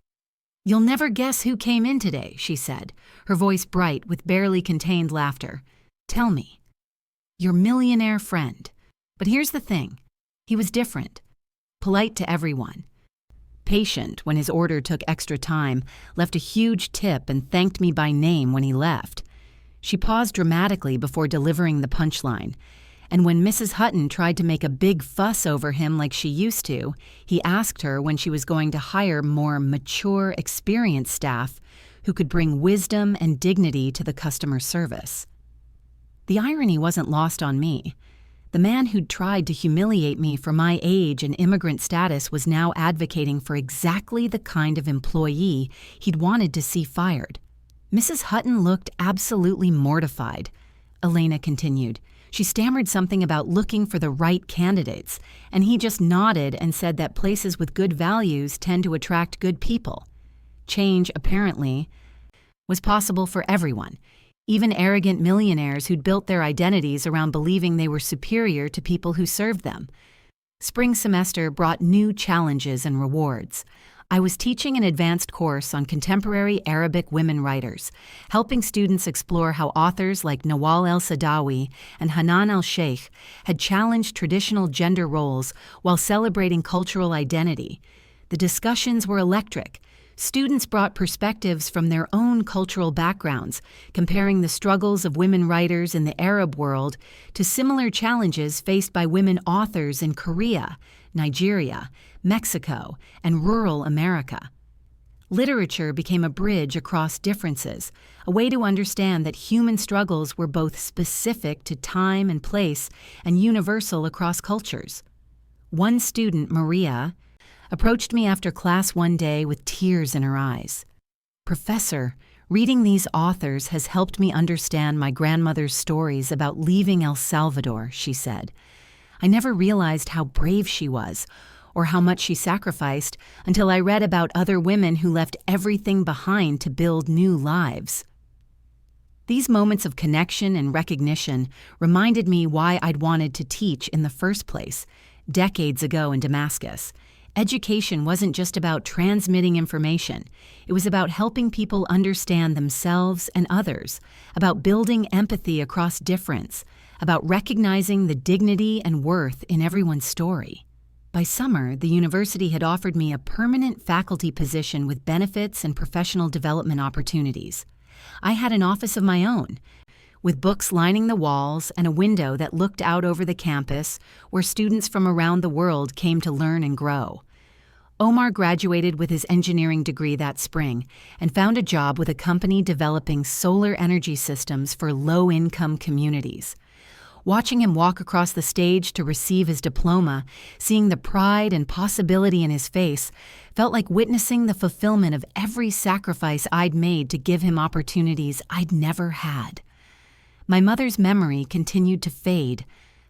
"You'll never guess who came in today," she said, her voice bright with barely contained laughter. "Tell me." "Your millionaire friend. But here's the thing. He was different. Polite to everyone. Patient when his order took extra time, left a huge tip and thanked me by name when he left." She paused dramatically before delivering the punchline. And when Mrs. Hutton tried to make a big fuss over him like she used to, he asked her when she was going to hire more mature, experienced staff who could bring wisdom and dignity to the customer service. The irony wasn't lost on me. The man who'd tried to humiliate me for my age and immigrant status was now advocating for exactly the kind of employee he'd wanted to see fired. Mrs. Hutton looked absolutely mortified. Elena continued. She stammered something about looking for the right candidates, and he just nodded and said that places with good values tend to attract good people. Change, apparently, was possible for everyone, even arrogant millionaires who'd built their identities around believing they were superior to people who served them. Spring semester brought new challenges and rewards. I was teaching an advanced course on contemporary Arabic women writers, helping students explore how authors like Nawal el-Saadawi and Hanan al-Sheikh had challenged traditional gender roles while celebrating cultural identity. The discussions were electric. Students brought perspectives from their own cultural backgrounds, comparing the struggles of women writers in the Arab world to similar challenges faced by women authors in Korea, Nigeria, Mexico, and rural America. Literature became a bridge across differences, a way to understand that human struggles were both specific to time and place and universal across cultures. One student, Maria, approached me after class one day with tears in her eyes. "Professor, reading these authors has helped me understand my grandmother's stories about leaving El Salvador," she said. "I never realized how brave she was, or how much she sacrificed, until I read about other women who left everything behind to build new lives." These moments of connection and recognition reminded me why I'd wanted to teach in the first place, decades ago in Damascus. Education wasn't just about transmitting information. It was about helping people understand themselves and others, about building empathy across difference, about recognizing the dignity and worth in everyone's story. By summer, the university had offered me a permanent faculty position with benefits and professional development opportunities. I had an office of my own, with books lining the walls and a window that looked out over the campus where students from around the world came to learn and grow. Omar graduated with his engineering degree that spring and found a job with a company developing solar energy systems for low-income communities. Watching him walk across the stage to receive his diploma, seeing the pride and possibility in his face, felt like witnessing the fulfillment of every sacrifice I'd made to give him opportunities I'd never had. My mother's memory continued to fade,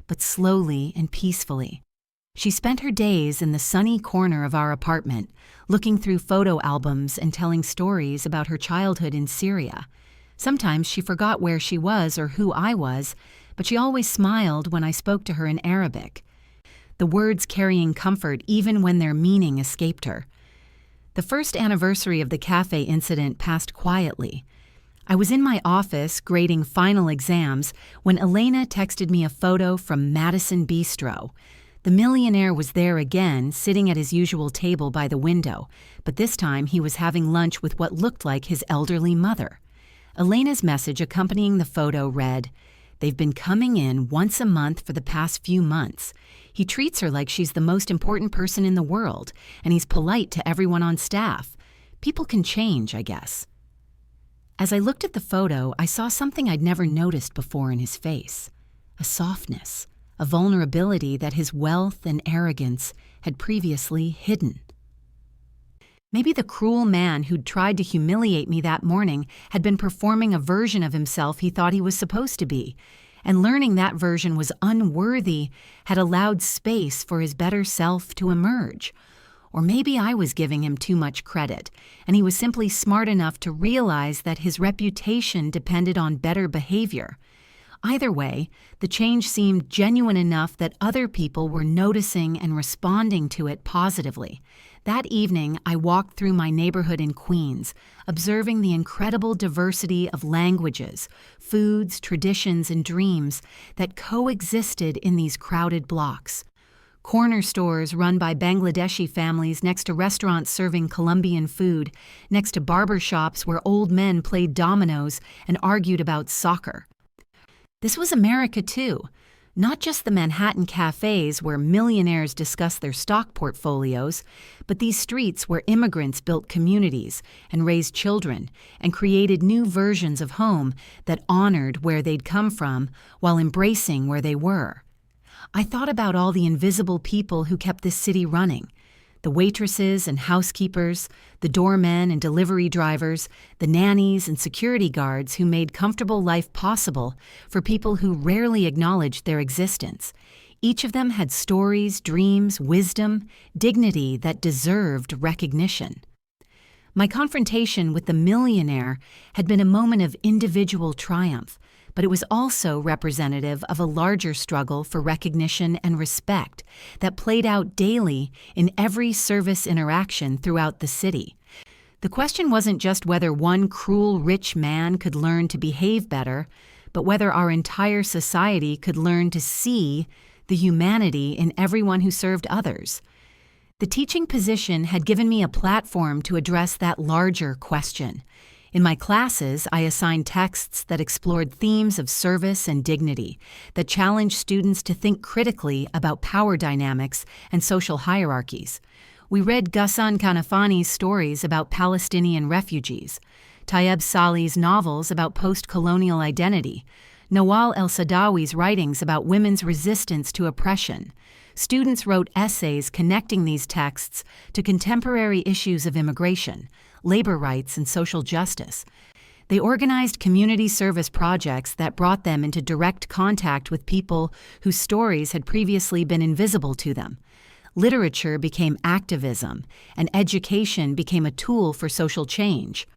but slowly and peacefully. She spent her days in the sunny corner of our apartment, looking through photo albums and telling stories about her childhood in Syria. Sometimes she forgot where she was or who I was, but she always smiled when I spoke to her in Arabic, the words carrying comfort even when their meaning escaped her. The first anniversary of the cafe incident passed quietly. I was in my office grading final exams when Elena texted me a photo from Madison Bistro. The millionaire was there again, sitting at his usual table by the window, but this time he was having lunch with what looked like his elderly mother. Elena's message accompanying the photo read, "They've been coming in once a month for the past few months. He treats her like she's the most important person in the world, and he's polite to everyone on staff. People can change, I guess." As I looked at the photo, I saw something I'd never noticed before in his face, a softness, a vulnerability that his wealth and arrogance had previously hidden. Maybe the cruel man who'd tried to humiliate me that morning had been performing a version of himself he thought he was supposed to be, and learning that version was unworthy had allowed space for his better self to emerge. Or maybe I was giving him too much credit, and he was simply smart enough to realize that his reputation depended on better behavior. Either way, the change seemed genuine enough that other people were noticing and responding to it positively. That evening, I walked through my neighborhood in Queens, observing the incredible diversity of languages, foods, traditions, and dreams that coexisted in these crowded blocks. Corner stores run by Bangladeshi families next to restaurants serving Colombian food, next to barber shops where old men played dominoes and argued about soccer. This was America too, not just the Manhattan cafes where millionaires discuss their stock portfolios, but these streets where immigrants built communities and raised children and created new versions of home that honored where they'd come from while embracing where they were. I thought about all the invisible people who kept this city running. The waitresses and housekeepers, the doormen and delivery drivers, the nannies and security guards who made comfortable life possible for people who rarely acknowledged their existence. Each of them had stories, dreams, wisdom, dignity that deserved recognition. My confrontation with the millionaire had been a moment of individual triumph, but it was also representative of a larger struggle for recognition and respect that played out daily in every service interaction throughout the city. The question wasn't just whether one cruel rich man could learn to behave better, but whether our entire society could learn to see the humanity in everyone who served others. The teaching position had given me a platform to address that larger question. In my classes, I assigned texts that explored themes of service and dignity, that challenged students to think critically about power dynamics and social hierarchies. We read Ghassan Kanafani's stories about Palestinian refugees, Tayeb Salih's novels about post-colonial identity, Nawal el-Saadawi's writings about women's resistance to oppression. Students wrote essays connecting these texts to contemporary issues of immigration, labor rights, and social justice. They organized community service projects that brought them into direct contact with people whose stories had previously been invisible to them. Literature became activism, and education became a tool for social change.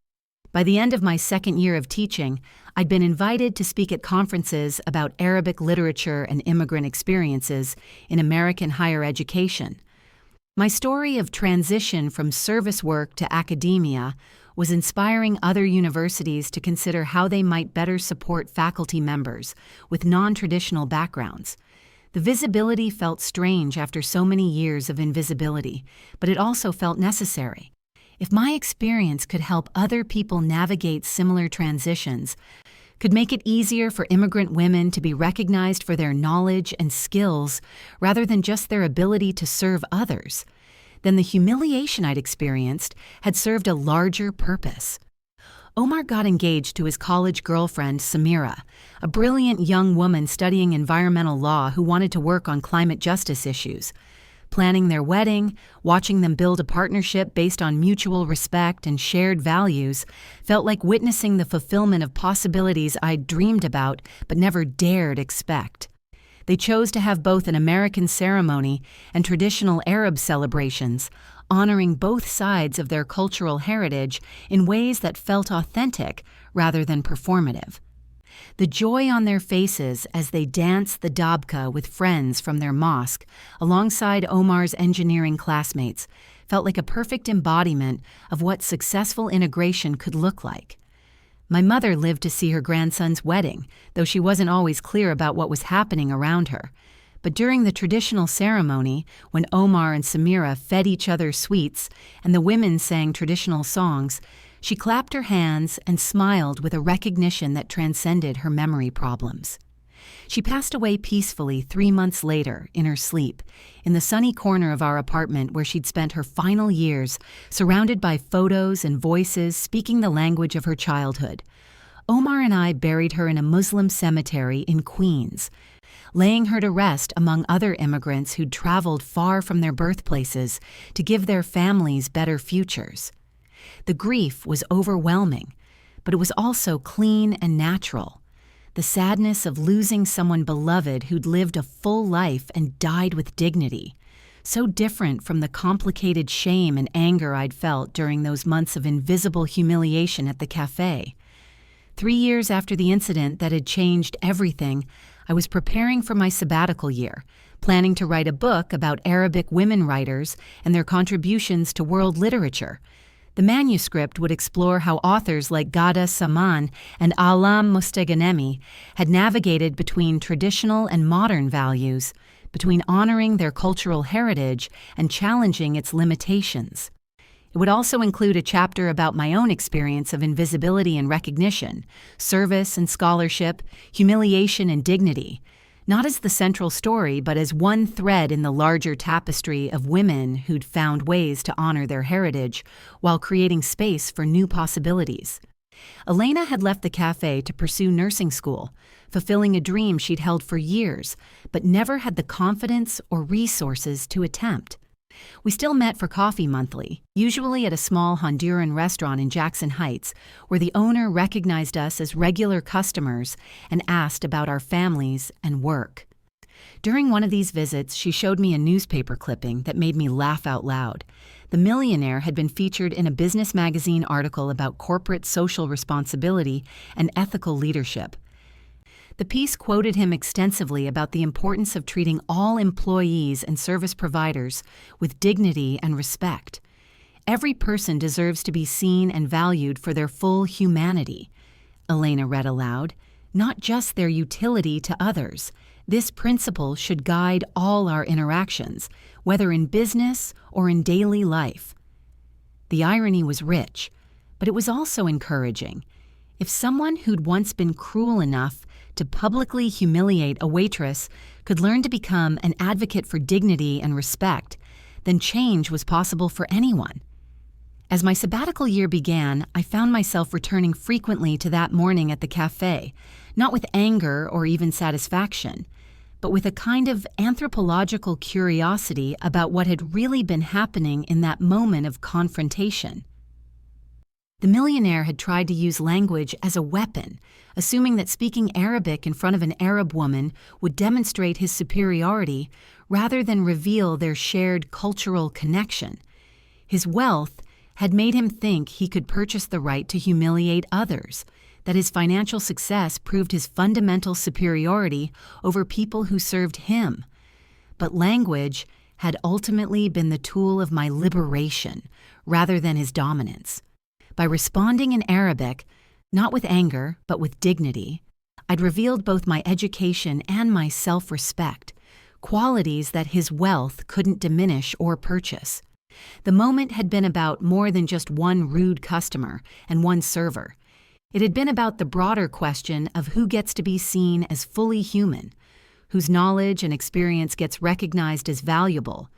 By the end of my second year of teaching, I'd been invited to speak at conferences about Arabic literature and immigrant experiences in American higher education. My story of transition from service work to academia was inspiring other universities to consider how they might better support faculty members with non-traditional backgrounds. The visibility felt strange after so many years of invisibility, but it also felt necessary. If my experience could help other people navigate similar transitions, could make it easier for immigrant women to be recognized for their knowledge and skills rather than just their ability to serve others, then the humiliation I'd experienced had served a larger purpose. Omar got engaged to his college girlfriend, Samira, a brilliant young woman studying environmental law who wanted to work on climate justice issues. Planning their wedding, watching them build a partnership based on mutual respect and shared values, felt like witnessing the fulfillment of possibilities I'd dreamed about but never dared expect. They chose to have both an American ceremony and traditional Arab celebrations, honoring both sides of their cultural heritage in ways that felt authentic rather than performative. The joy on their faces as they danced the dabka with friends from their mosque alongside Omar's engineering classmates felt like a perfect embodiment of what successful integration could look like. My mother lived to see her grandson's wedding, though she wasn't always clear about what was happening around her. But during the traditional ceremony, when Omar and Samira fed each other sweets and the women sang traditional songs, she clapped her hands and smiled with a recognition that transcended her memory problems. She passed away peacefully 3 months later, in her sleep, in the sunny corner of our apartment where she'd spent her final years, surrounded by photos and voices speaking the language of her childhood. Omar and I buried her in a Muslim cemetery in Queens, laying her to rest among other immigrants who'd traveled far from their birthplaces to give their families better futures. The grief was overwhelming, but it was also clean and natural. The sadness of losing someone beloved who'd lived a full life and died with dignity, so different from the complicated shame and anger I'd felt during those months of invisible humiliation at the cafe. 3 years after the incident that had changed everything, I was preparing for my sabbatical year, planning to write a book about Arabic women writers and their contributions to world literature. The manuscript would explore how authors like Ghada Saman and Alam Mostaghanemi had navigated between traditional and modern values, between honoring their cultural heritage and challenging its limitations. It would also include a chapter about my own experience of invisibility and recognition, service and scholarship, humiliation and dignity, not as the central story, but as one thread in the larger tapestry of women who'd found ways to honor their heritage while creating space for new possibilities. Elena had left the cafe to pursue nursing school, fulfilling a dream she'd held for years, but never had the confidence or resources to attempt. We still met for coffee monthly, usually at a small Honduran restaurant in Jackson Heights, where the owner recognized us as regular customers and asked about our families and work. During one of these visits, she showed me a newspaper clipping that made me laugh out loud. The Millionaire had been featured in a business magazine article about corporate social responsibility and ethical leadership. The piece quoted him extensively about the importance of treating all employees and service providers with dignity and respect. Every person deserves to be seen and valued for their full humanity, Elena read aloud, not just their utility to others. This principle should guide all our interactions, whether in business or in daily life. The irony was rich, but it was also encouraging. If someone who'd once been cruel enough to publicly humiliate a waitress could learn to become an advocate for dignity and respect, then change was possible for anyone. As my sabbatical year began, I found myself returning frequently to that morning at the cafe, not with anger or even satisfaction, but with a kind of anthropological curiosity about what had really been happening in that moment of confrontation. The Millionaire had tried to use language as a weapon, assuming that speaking Arabic in front of an Arab woman would demonstrate his superiority rather than reveal their shared cultural connection. His wealth had made him think he could purchase the right to humiliate others, that his financial success proved his fundamental superiority over people who served him. But language had ultimately been the tool of my liberation rather than his dominance. By responding in Arabic, not with anger, but with dignity, I'd revealed both my education and my self-respect, qualities that his wealth couldn't diminish or purchase. The moment had been about more than just one rude customer and one server. It had been about the broader question of who gets to be seen as fully human, whose knowledge and experience gets recognized as valuable,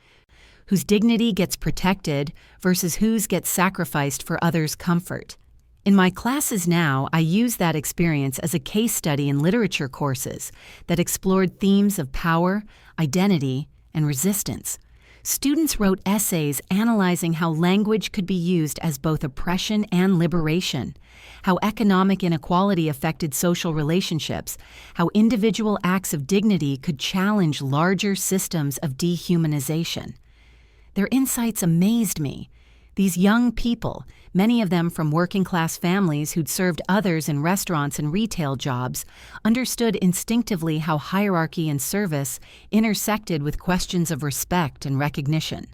whose dignity gets protected versus whose gets sacrificed for others' comfort. In my classes now, I use that experience as a case study in literature courses that explored themes of power, identity, and resistance. Students wrote essays analyzing how language could be used as both oppression and liberation, how economic inequality affected social relationships, how individual acts of dignity could challenge larger systems of dehumanization. Their insights amazed me. These young people, many of them from working-class families who'd served others in restaurants and retail jobs, understood instinctively how hierarchy and service intersected with questions of respect and recognition.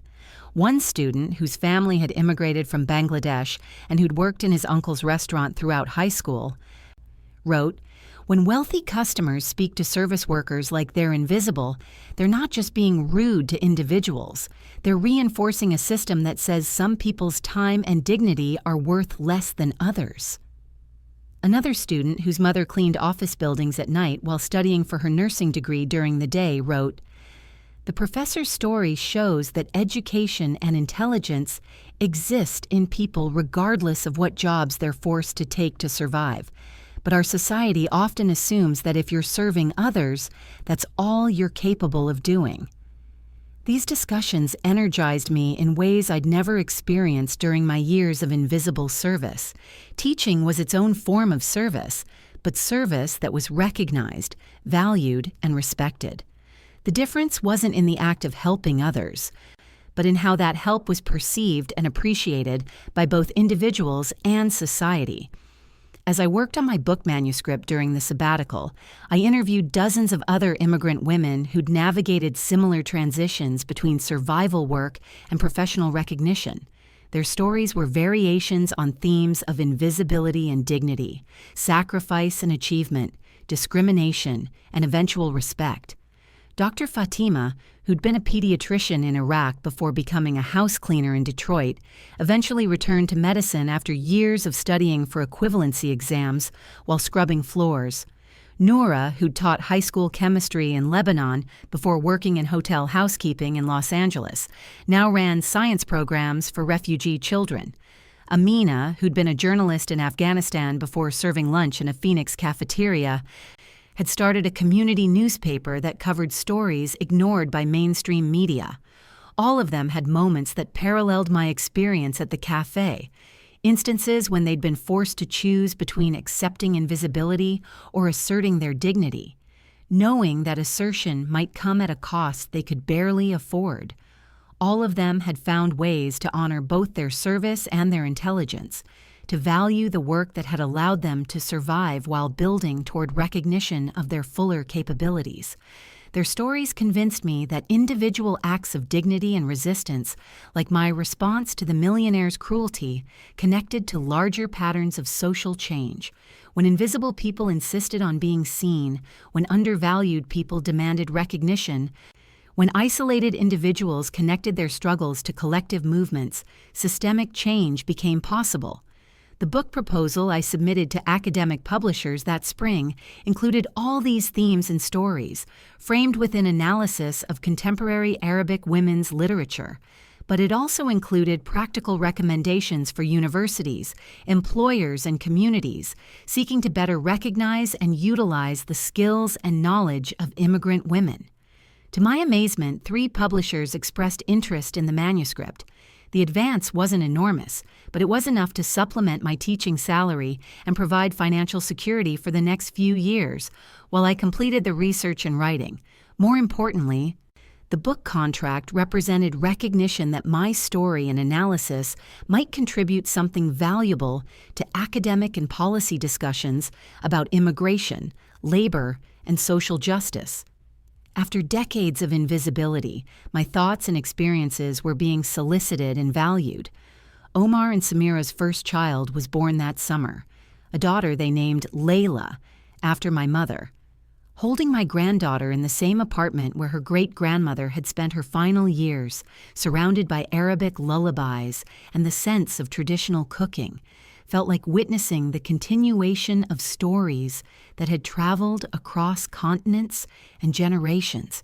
One student, whose family had immigrated from Bangladesh and who'd worked in his uncle's restaurant throughout high school, wrote, "When wealthy customers speak to service workers like they're invisible, they're not just being rude to individuals. They're reinforcing a system that says some people's time and dignity are worth less than others." Another student, whose mother cleaned office buildings at night while studying for her nursing degree during the day, wrote, "The professor's story shows that education and intelligence exist in people regardless of what jobs they're forced to take to survive. But our society often assumes that if you're serving others, that's all you're capable of doing." These discussions energized me in ways I'd never experienced during my years of invisible service. Teaching was its own form of service, but service that was recognized, valued, and respected. The difference wasn't in the act of helping others, but in how that help was perceived and appreciated by both individuals and society. As I worked on my book manuscript during the sabbatical, I interviewed dozens of other immigrant women who'd navigated similar transitions between survival work and professional recognition. Their stories were variations on themes of invisibility and dignity, sacrifice and achievement, discrimination, and eventual respect. Dr. Fatima, who'd been a pediatrician in Iraq before becoming a house cleaner in Detroit, eventually returned to medicine after years of studying for equivalency exams while scrubbing floors. Noura, who'd taught high school chemistry in Lebanon before working in hotel housekeeping in Los Angeles, now ran science programs for refugee children. Amina, who'd been a journalist in Afghanistan before serving lunch in a Phoenix cafeteria, had started a community newspaper that covered stories ignored by mainstream media. All of them had moments that paralleled my experience at the cafe, instances when they'd been forced to choose between accepting invisibility or asserting their dignity, knowing that assertion might come at a cost they could barely afford. All of them had found ways to honor both their service and their intelligence, to value the work that had allowed them to survive while building toward recognition of their fuller capabilities. Their stories convinced me that individual acts of dignity and resistance, like my response to the millionaire's cruelty, connected to larger patterns of social change. When invisible people insisted on being seen, when undervalued people demanded recognition, when isolated individuals connected their struggles to collective movements, systemic change became possible. The book proposal I submitted to academic publishers that spring included all these themes and stories, framed within analysis of contemporary Arabic women's literature. But it also included practical recommendations for universities, employers, and communities seeking to better recognize and utilize the skills and knowledge of immigrant women. To my amazement, 3 publishers expressed interest in the manuscript. The advance wasn't enormous, but it was enough to supplement my teaching salary and provide financial security for the next few years while I completed the research and writing. More importantly, the book contract represented recognition that my story and analysis might contribute something valuable to academic and policy discussions about immigration, labor, and social justice. After decades of invisibility, my thoughts and experiences were being solicited and valued. Omar and Samira's first child was born that summer, a daughter they named Layla, after my mother. Holding my granddaughter in the same apartment where her great-grandmother had spent her final years, surrounded by Arabic lullabies and the sense of traditional cooking, felt like witnessing the continuation of stories that had traveled across continents and generations.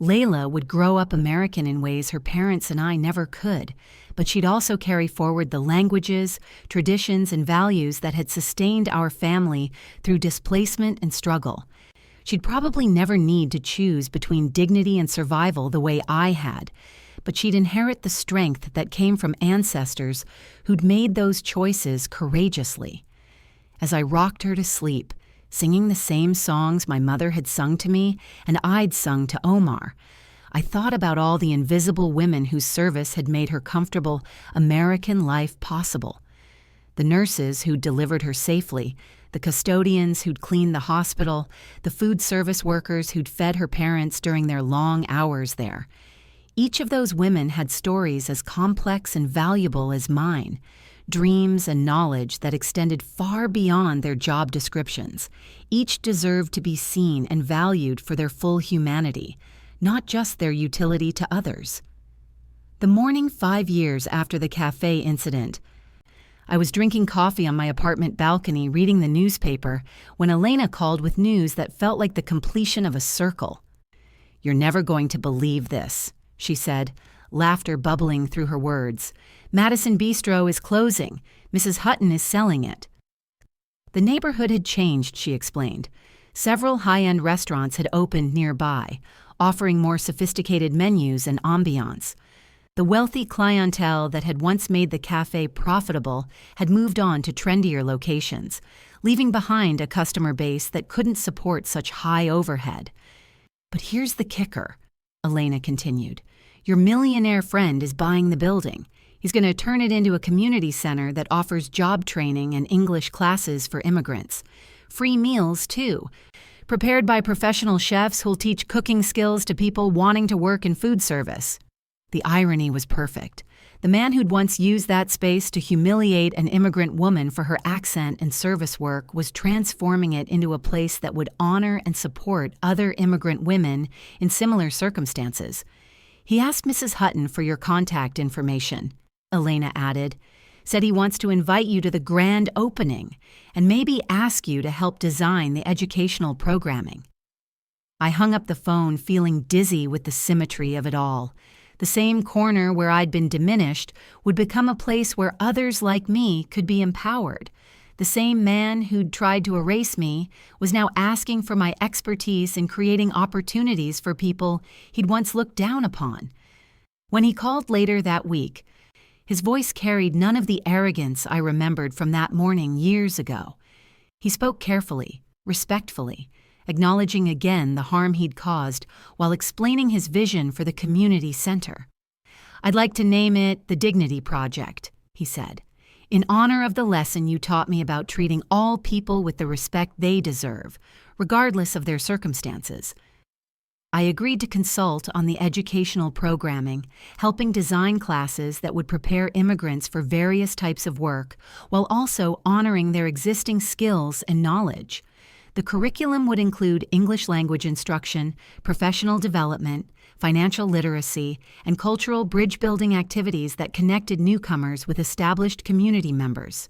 Layla would grow up American in ways her parents and I never could, but she'd also carry forward the languages, traditions, and values that had sustained our family through displacement and struggle. She'd probably never need to choose between dignity and survival the way I had, but she'd inherit the strength that came from ancestors who'd made those choices courageously. As I rocked her to sleep, singing the same songs my mother had sung to me and I'd sung to Omar, I thought about all the invisible women whose service had made her comfortable American life possible. The nurses who'd delivered her safely, the custodians who'd cleaned the hospital, the food service workers who'd fed her parents during their long hours there. Each of those women had stories as complex and valuable as mine, dreams and knowledge that extended far beyond their job descriptions. Each deserved to be seen and valued for their full humanity, not just their utility to others. The morning 5 years after the cafe incident, I was drinking coffee on my apartment balcony reading the newspaper when Elena called with news that felt like the completion of a circle. "You're never going to believe this," she said, laughter bubbling through her words. "Madison Bistro is closing. Mrs. Hutton is selling it." The neighborhood had changed, she explained. Several high-end restaurants had opened nearby, offering more sophisticated menus and ambiance. The wealthy clientele that had once made the cafe profitable had moved on to trendier locations, leaving behind a customer base that couldn't support such high overhead. "But here's the kicker," Elena continued. "Your millionaire friend is buying the building. He's going to turn it into a community center that offers job training and English classes for immigrants. Free meals, too, prepared by professional chefs who'll teach cooking skills to people wanting to work in food service. The irony was perfect. The man who'd once used that space to humiliate an immigrant woman for her accent and service work was transforming it into a place that would honor and support other immigrant women in similar circumstances. He asked Mrs. Hutton for your contact information, Elena added, said he wants to invite you to the grand opening and maybe ask you to help design the educational programming. I hung up the phone feeling dizzy with the symmetry of it all. The same corner where I'd been diminished would become a place where others like me could be empowered. The same man who'd tried to erase me was now asking for my expertise in creating opportunities for people he'd once looked down upon. When he called later that week, his voice carried none of the arrogance I remembered from that morning years ago. He spoke carefully, respectfully, acknowledging again the harm he'd caused while explaining his vision for the community center. "I'd like to name it the Dignity Project," he said, "in honor of the lesson you taught me about treating all people with the respect they deserve, regardless of their circumstances." I agreed to consult on the educational programming, helping design classes that would prepare immigrants for various types of work while also honoring their existing skills and knowledge. The curriculum would include English language instruction, professional development, financial literacy, and cultural bridge-building activities that connected newcomers with established community members.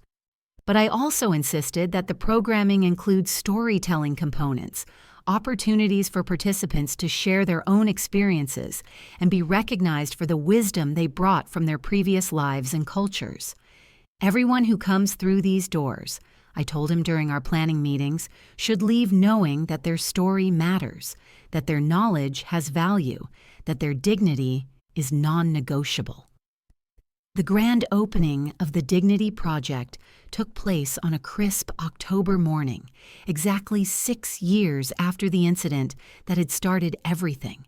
But I also insisted that the programming include storytelling components, opportunities for participants to share their own experiences and be recognized for the wisdom they brought from their previous lives and cultures. Everyone who comes through these doors, I told him during our planning meetings, should leave knowing that their story matters, that their knowledge has value, that their dignity is non-negotiable. The grand opening of the Dignity Project took place on a crisp October morning, exactly 6 years after the incident that had started everything.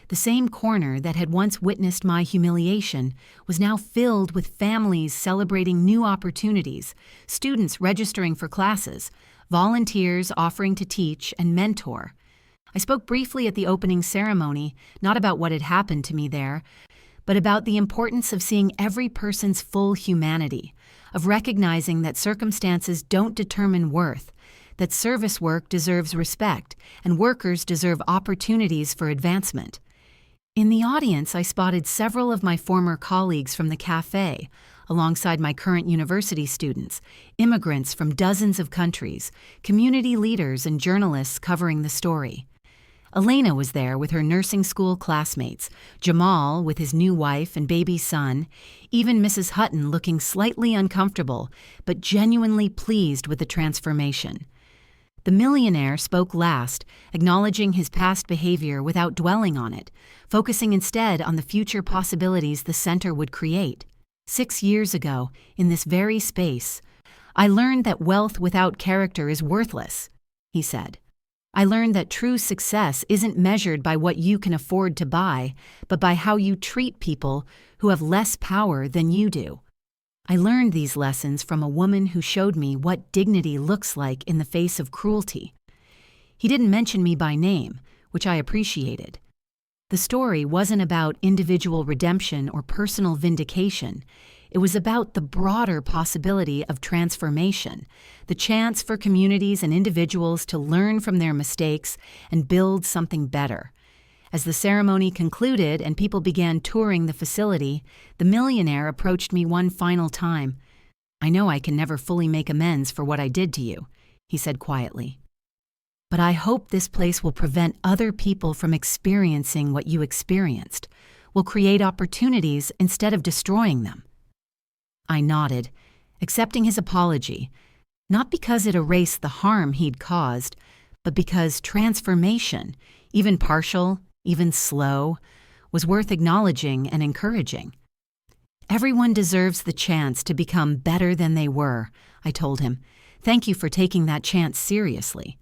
The same corner that had once witnessed my humiliation was now filled with families celebrating new opportunities, students registering for classes, volunteers offering to teach and mentor. I spoke briefly at the opening ceremony, not about what had happened to me there, but about the importance of seeing every person's full humanity, of recognizing that circumstances don't determine worth, that service work deserves respect, and workers deserve opportunities for advancement. In the audience, I spotted several of my former colleagues from the cafe, alongside my current university students, immigrants from dozens of countries, community leaders and journalists covering the story. Elena was there with her nursing school classmates, Jamal with his new wife and baby son, even Mrs. Hutton looking slightly uncomfortable, but genuinely pleased with the transformation. The millionaire spoke last, acknowledging his past behavior without dwelling on it, focusing instead on the future possibilities the center would create. 6 years ago, in this very space, I learned that wealth without character is worthless, he said. I learned that true success isn't measured by what you can afford to buy, but by how you treat people who have less power than you do. I learned these lessons from a woman who showed me what dignity looks like in the face of cruelty. He didn't mention me by name, which I appreciated. The story wasn't about individual redemption or personal vindication. It was about the broader possibility of transformation, the chance for communities and individuals to learn from their mistakes and build something better. As the ceremony concluded and people began touring the facility, the millionaire approached me one final time. "I know I can never fully make amends for what I did to you," he said quietly. "But I hope this place will prevent other people from experiencing what you experienced, will create opportunities instead of destroying them." I nodded, accepting his apology, not because it erased the harm he'd caused, but because transformation, even partial, even slow, was worth acknowledging and encouraging. "Everyone deserves the chance to become better than they were," I told him. "Thank you for taking that chance seriously."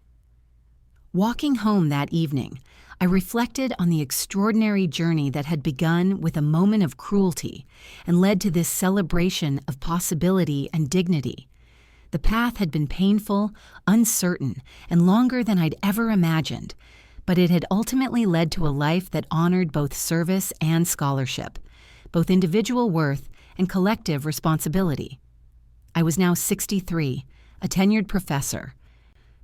Walking home that evening, I reflected on the extraordinary journey that had begun with a moment of cruelty and led to this celebration of possibility and dignity. The path had been painful, uncertain, and longer than I'd ever imagined, but it had ultimately led to a life that honored both service and scholarship, both individual worth and collective responsibility. I was now 63, a tenured professor,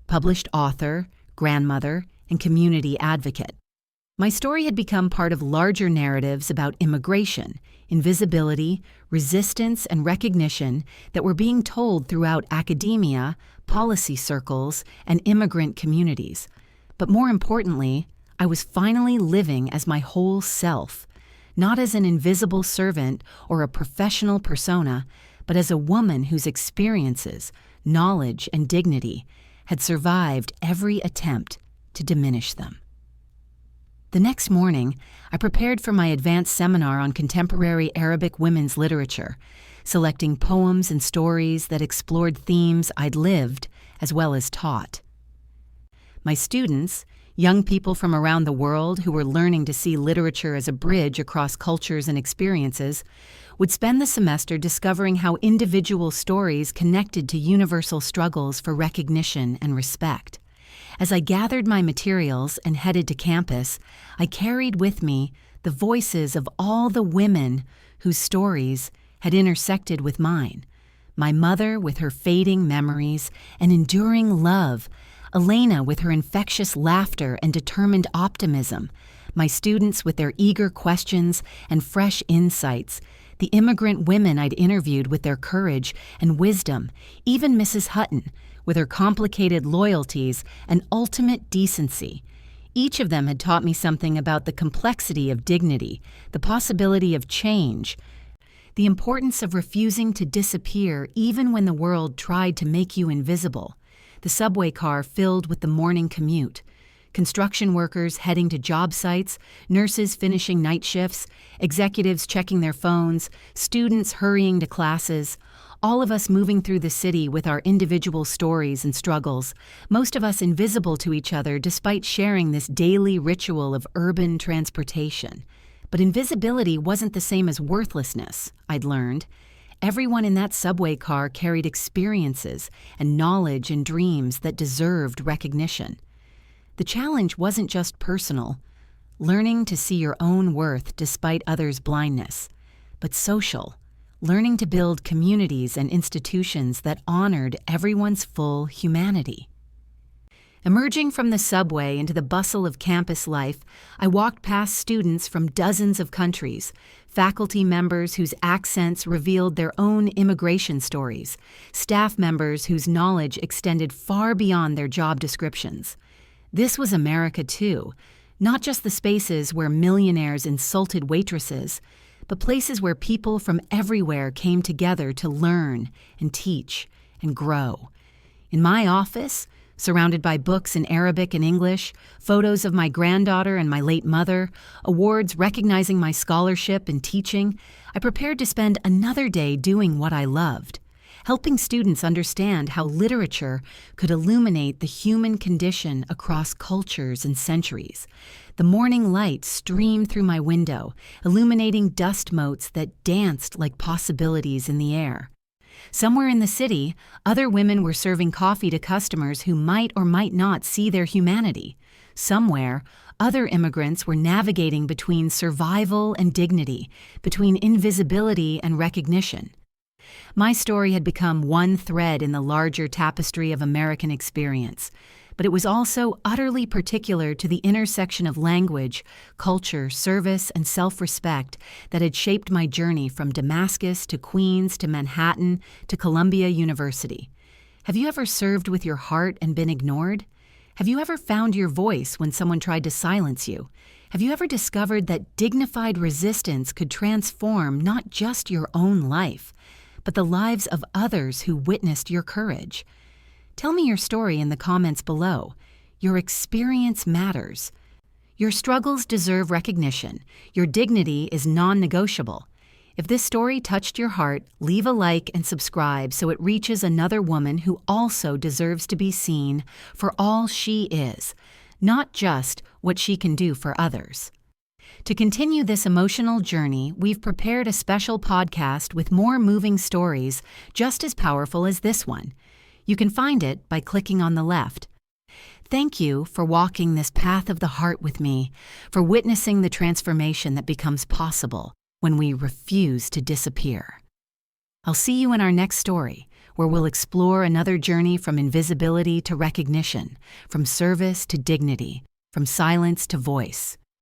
published author, grandmother, and community advocate. My story had become part of larger narratives about immigration, invisibility, resistance, and recognition that were being told throughout academia, policy circles, and immigrant communities. But more importantly, I was finally living as my whole self, not as an invisible servant or a professional persona, but as a woman whose experiences, knowledge, and dignity had survived every attempt to diminish them. The next morning, I prepared for my advanced seminar on contemporary Arabic women's literature, selecting poems and stories that explored themes I'd lived as well as taught. My students, young people from around the world who were learning to see literature as a bridge across cultures and experiences, would spend the semester discovering how individual stories connected to universal struggles for recognition and respect. As I gathered my materials and headed to campus, I carried with me the voices of all the women whose stories had intersected with mine. My mother with her fading memories and enduring love, Elena with her infectious laughter and determined optimism, my students with their eager questions and fresh insights, the immigrant women I'd interviewed with their courage and wisdom, even Mrs. Hutton with her complicated loyalties and ultimate decency. Each of them had taught me something about the complexity of dignity, the possibility of change, the importance of refusing to disappear even when the world tried to make you invisible. The subway car filled with the morning commute, construction workers heading to job sites, nurses finishing night shifts, executives checking their phones, students hurrying to classes, all of us moving through the city with our individual stories and struggles, most of us invisible to each other despite sharing this daily ritual of urban transportation. But invisibility wasn't the same as worthlessness, I'd learned. Everyone in that subway car carried experiences and knowledge and dreams that deserved recognition. The challenge wasn't just personal, learning to see your own worth despite others' blindness, but social, learning to build communities and institutions that honored everyone's full humanity. Emerging from the subway into the bustle of campus life, I walked past students from dozens of countries, faculty members whose accents revealed their own immigration stories, staff members whose knowledge extended far beyond their job descriptions. This was America too, not just the spaces where millionaires insulted waitresses, but places where people from everywhere came together to learn and teach and grow. In my office, surrounded by books in Arabic and English, photos of my granddaughter and my late mother, awards recognizing my scholarship and teaching, I prepared to spend another day doing what I loved, helping students understand how literature could illuminate the human condition across cultures and centuries. The morning light streamed through my window, illuminating dust motes that danced like possibilities in the air. Somewhere in the city, other women were serving coffee to customers who might or might not see their humanity. Somewhere, other immigrants were navigating between survival and dignity, between invisibility and recognition. My story had become one thread in the larger tapestry of American experience, but it was also utterly particular to the intersection of language, culture, service, and self-respect that had shaped my journey from Damascus to Queens to Manhattan to Columbia University. Have you ever served with your heart and been ignored? Have you ever found your voice when someone tried to silence you? Have you ever discovered that dignified resistance could transform not just your own life, but the lives of others who witnessed your courage? Tell me your story in the comments below. Your experience matters. Your struggles deserve recognition. Your dignity is non-negotiable. If this story touched your heart, leave a like and subscribe so it reaches another woman who also deserves to be seen for all she is, not just what she can do for others. To continue this emotional journey, we've prepared a special podcast with more moving stories just as powerful as this one. You can find it by clicking on the left. Thank you for walking this path of the heart with me, for witnessing the transformation that becomes possible when we refuse to disappear. I'll see you in our next story, where we'll explore another journey from invisibility to recognition, from service to dignity, from silence to voice.